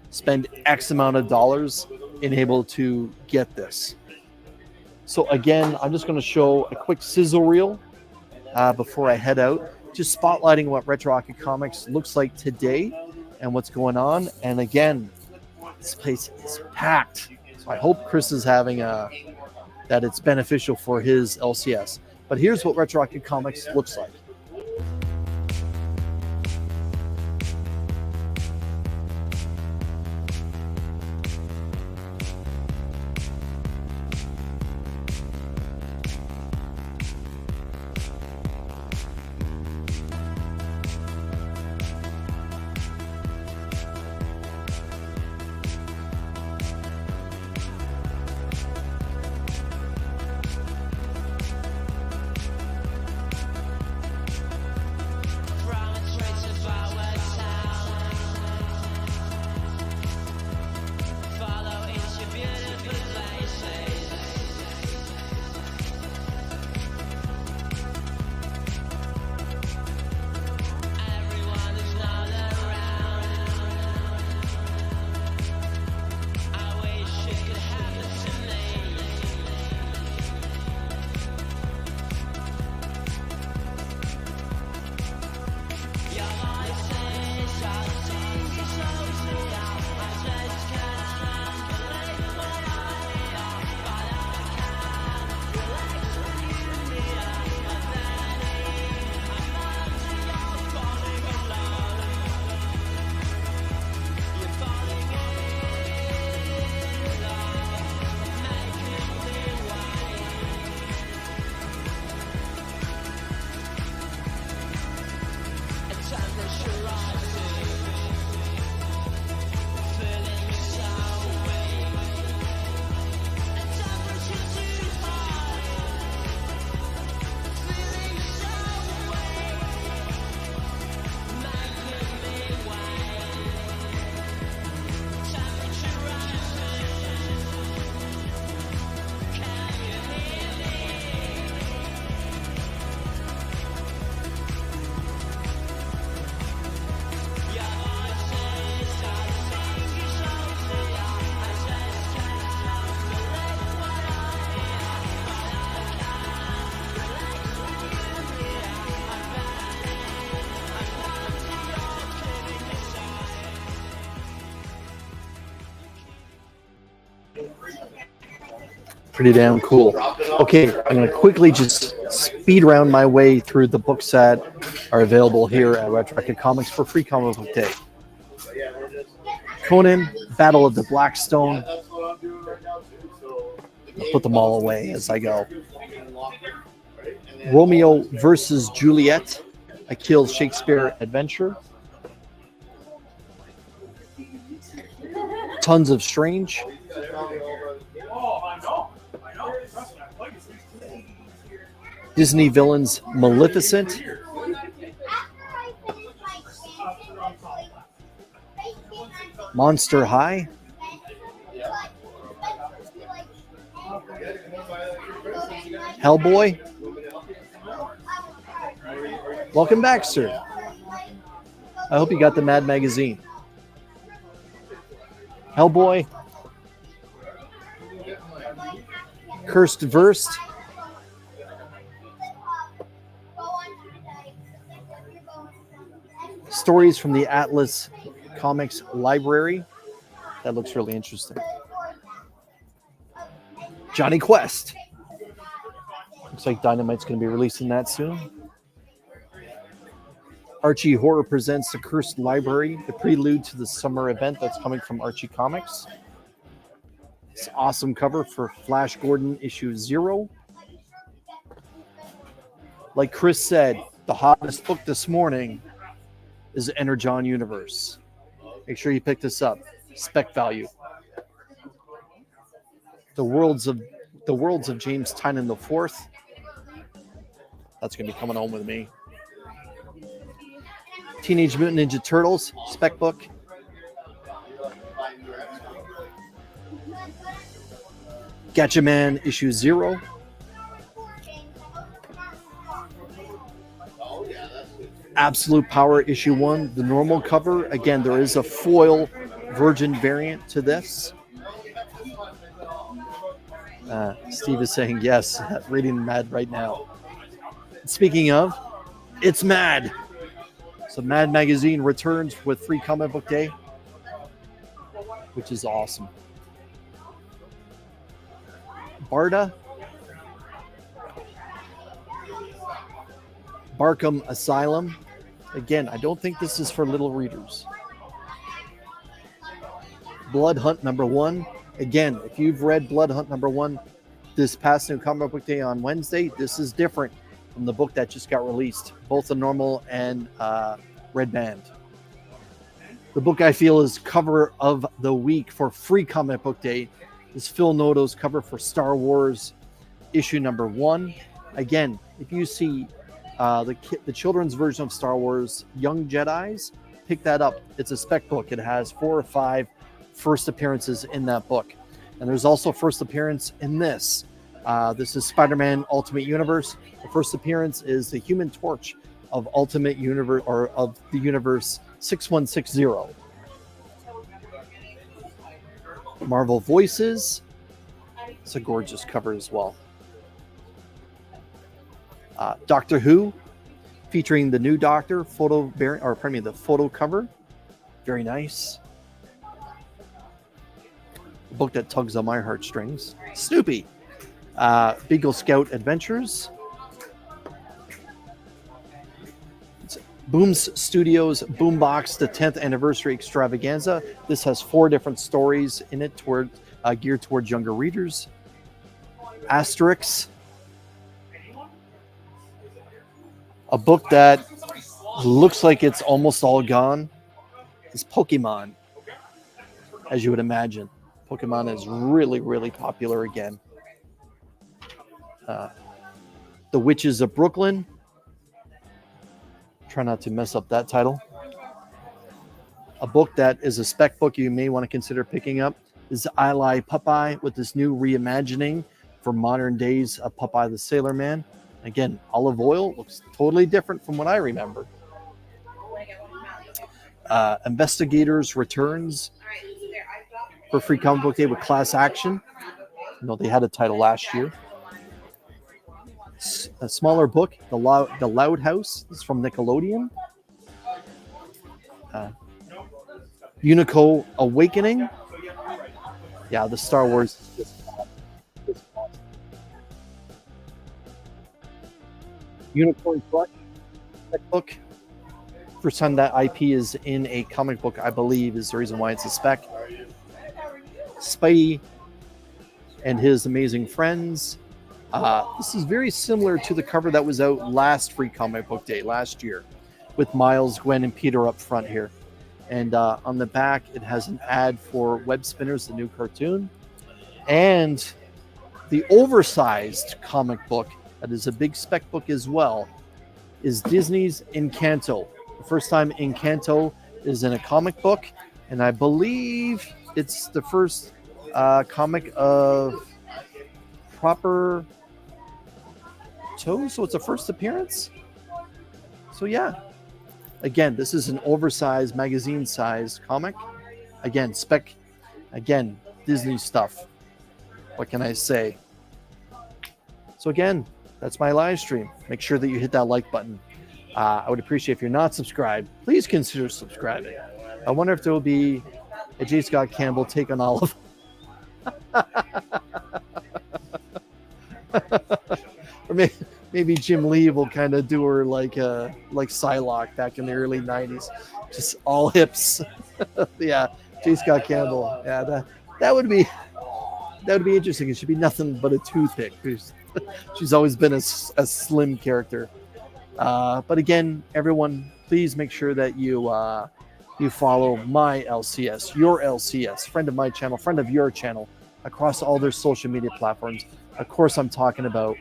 A: spend X amount of dollars in able to get this. So again, I'm just going to show a quick sizzle reel before I head out, just spotlighting what Retro Rocket Comics looks like today and what's going on. And again, this place is packed. So I hope Chris is having that it's beneficial for his LCS. But here's what Retro Rocket Comics looks like. Pretty damn cool. Okay, I'm going to quickly just speed around my way through the books that are available here at Retroactive Comics for Free Comic Book Day. Conan, Battle of the Blackstone. I'll put them all away as I go. Romeo versus Juliet, a Kill Shakespeare adventure. Tons of Strange. Disney Villains Maleficent. Monster High. Hellboy. Welcome back, sir. I hope you got the Mad Magazine. Hellboy. Cursed Verse. Stories from the Atlas Comics Library. That looks really interesting. Johnny Quest. Looks like Dynamite's going to be releasing that soon. Archie Horror presents The Cursed Library, the prelude to the summer event that's coming from Archie Comics. It's an awesome cover for Flash Gordon issue 0. Like Chris said, the hottest book this morning is Energon Universe. Make sure you pick this up. Spec value. The worlds of James Tynion IV. That's gonna be coming home with me. Teenage Mutant Ninja Turtles spec book. Gatchaman issue 0. Absolute Power issue 1, the normal cover. Again, there is a foil virgin variant to this. Steve is saying yes, reading Mad right now. Speaking of, it's Mad. So Mad Magazine returns with Free Comic Book Day, which is awesome. Barda. Barkham Asylum. Again, I don't think this is for little readers. Blood Hunt #1. Again, if you've read Blood Hunt #1 this past New Comic Book Day on Wednesday, this is different from the book that just got released, both the normal and Red Band. The book I feel is cover of the week for Free Comic Book Day is Phil Noto's cover for Star Wars issue #1. Again, if you see the children's version of Star Wars, Young Jedis, pick that up. It's a spec book. It has 4 or 5 first appearances in that book. And there's also first appearance in this. This is Spider-Man Ultimate Universe. The first appearance is the Human Torch of Ultimate Universe, or of the Universe 6160. Marvel Voices. It's a gorgeous cover as well. Doctor Who, featuring the new Doctor the photo cover. Very nice. A book that tugs on my heartstrings. Snoopy. Beagle Scout Adventures. Booms Studios Boombox, the 10th Anniversary Extravaganza. This has 4 different stories in it geared towards younger readers. Asterix. A book that looks like it's almost all gone is Pokemon, as you would imagine. Pokemon is really, really popular again. The Witches of Brooklyn. Try not to mess up that title. A book that is a spec book you may want to consider picking up is I Lie Popeye, with this new reimagining for modern days of Popeye the Sailor Man. Again, olive oil looks totally different from what I remember. Investigators Returns for Free Comic Book Day with Class Action. They had a title last year. A smaller book, The Loud House. This is from Nickelodeon. Unico Awakening. Yeah, the Star Wars is just Unicorn Crush book. First time that IP is in a comic book, I believe, is the reason why it's a spec. Spidey and his amazing friends. This is very similar to the cover that was out last Free Comic Book Day last year, with Miles, Gwen, and Peter up front here. And on the back, it has an ad for Web Spinners, the new cartoon, and the oversized comic book that is a big spec book as well is Disney's Encanto. The first time Encanto is in a comic book, and I believe it's the first comic of proper toe, so it's a first appearance. So yeah, again, this is an oversized magazine-sized comic. Again, spec. Again, Disney stuff. What can I say? So again, that's my live stream. Make sure that you hit that like button. I would appreciate if you're not subscribed, please consider subscribing. I wonder if there will be a J. Scott Campbell take on Olive. Or maybe Jim Lee will kind of do her like Psylocke back in the early 90s. Just all hips. Yeah, J. Scott Campbell. Yeah, that would be interesting. It should be nothing but a toothpick. She's always been a slim character. But again, everyone, please make sure that you follow my LCS, your LCS, friend of my channel, friend of your channel, across all their social media platforms. Of course, I'm talking about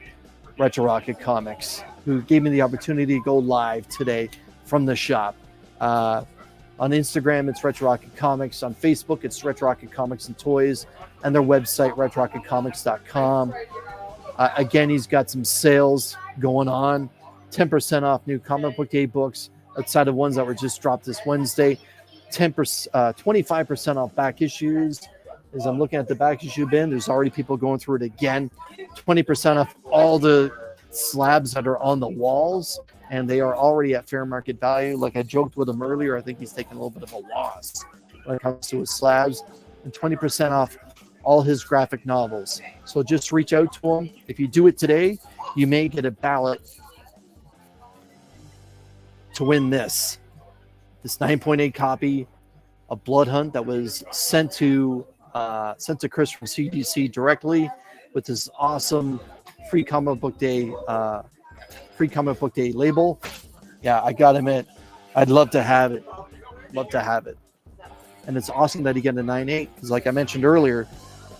A: Retro Rocket Comics, who gave me the opportunity to go live today from the shop. On Instagram, it's Retro Rocket Comics. On Facebook, it's Retro Rocket Comics and Toys, and their website, retrorocketcomics.com. Again, he's got some sales going on. 10% off new comic book day books outside of ones that were just dropped this Wednesday. 25% off back issues. As I'm looking at the back issue bin, there's already people going through it again. 20% off all the slabs that are on the walls, and they are already at fair market value. Like I joked with him earlier, I think he's taking a little bit of a loss when it comes to his slabs. And 20% off all his graphic novels. So just reach out to him. If you do it today, you may get a ballot to win this 9.8 copy of Blood Hunt that was sent to Chris from CDC directly with this awesome Free Comic Book Day label. Yeah, I got him it. I'd love to have it. And it's awesome that he got a 9.8 because, like I mentioned earlier,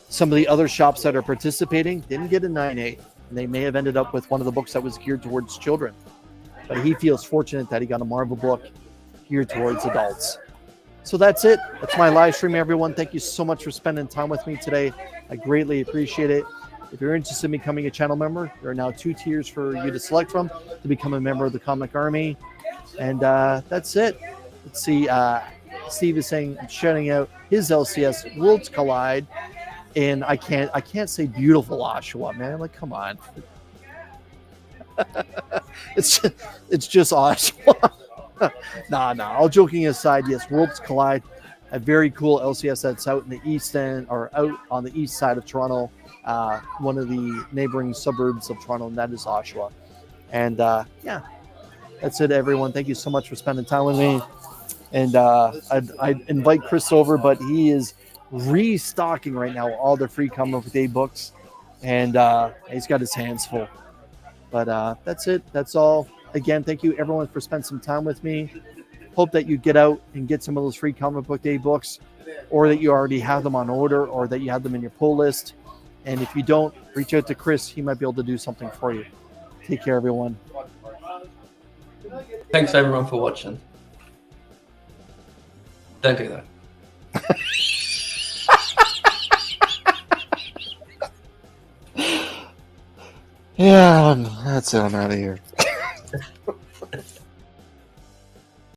A: some of the other shops that are participating didn't get a 9.8, and they may have ended up with one of the books that was geared towards children. But he feels fortunate that he got a Marvel book geared towards adults. So that's it. That's my live stream, everyone. Thank you so much for spending time with me today. I greatly appreciate it. If you're interested in becoming a channel member, there are now 2 tiers for you to select from to become a member of the Comic Army. And that's it. Let's see. Steve is shouting out his LCS Worlds Collide. And I can't say beautiful Oshawa, man. Like, come on. It's just Oshawa. Nah. All joking aside, yes, Worlds Collide, a very cool LCS that's out in the east end, or out on the east side of Toronto, one of the neighboring suburbs of Toronto, and that is Oshawa. And yeah, that's it, everyone. Thank you so much for spending time with me. And I'd invite Chris over, but he is restocking right now all the Free Comic Book Day books, and he's got his hands full. But that's it. That's all. Again, thank you, everyone, for spending some time with me. Hope that you get out and get some of those Free Comic Book Day books, or that you already have them on order, or that you have them in your pull list. And if you don't, reach out to Chris. He might be able to do something for you. Take care, everyone.
B: Thanks, everyone, for watching. Don't do that.
A: Yeah, that's it. I'm out of here.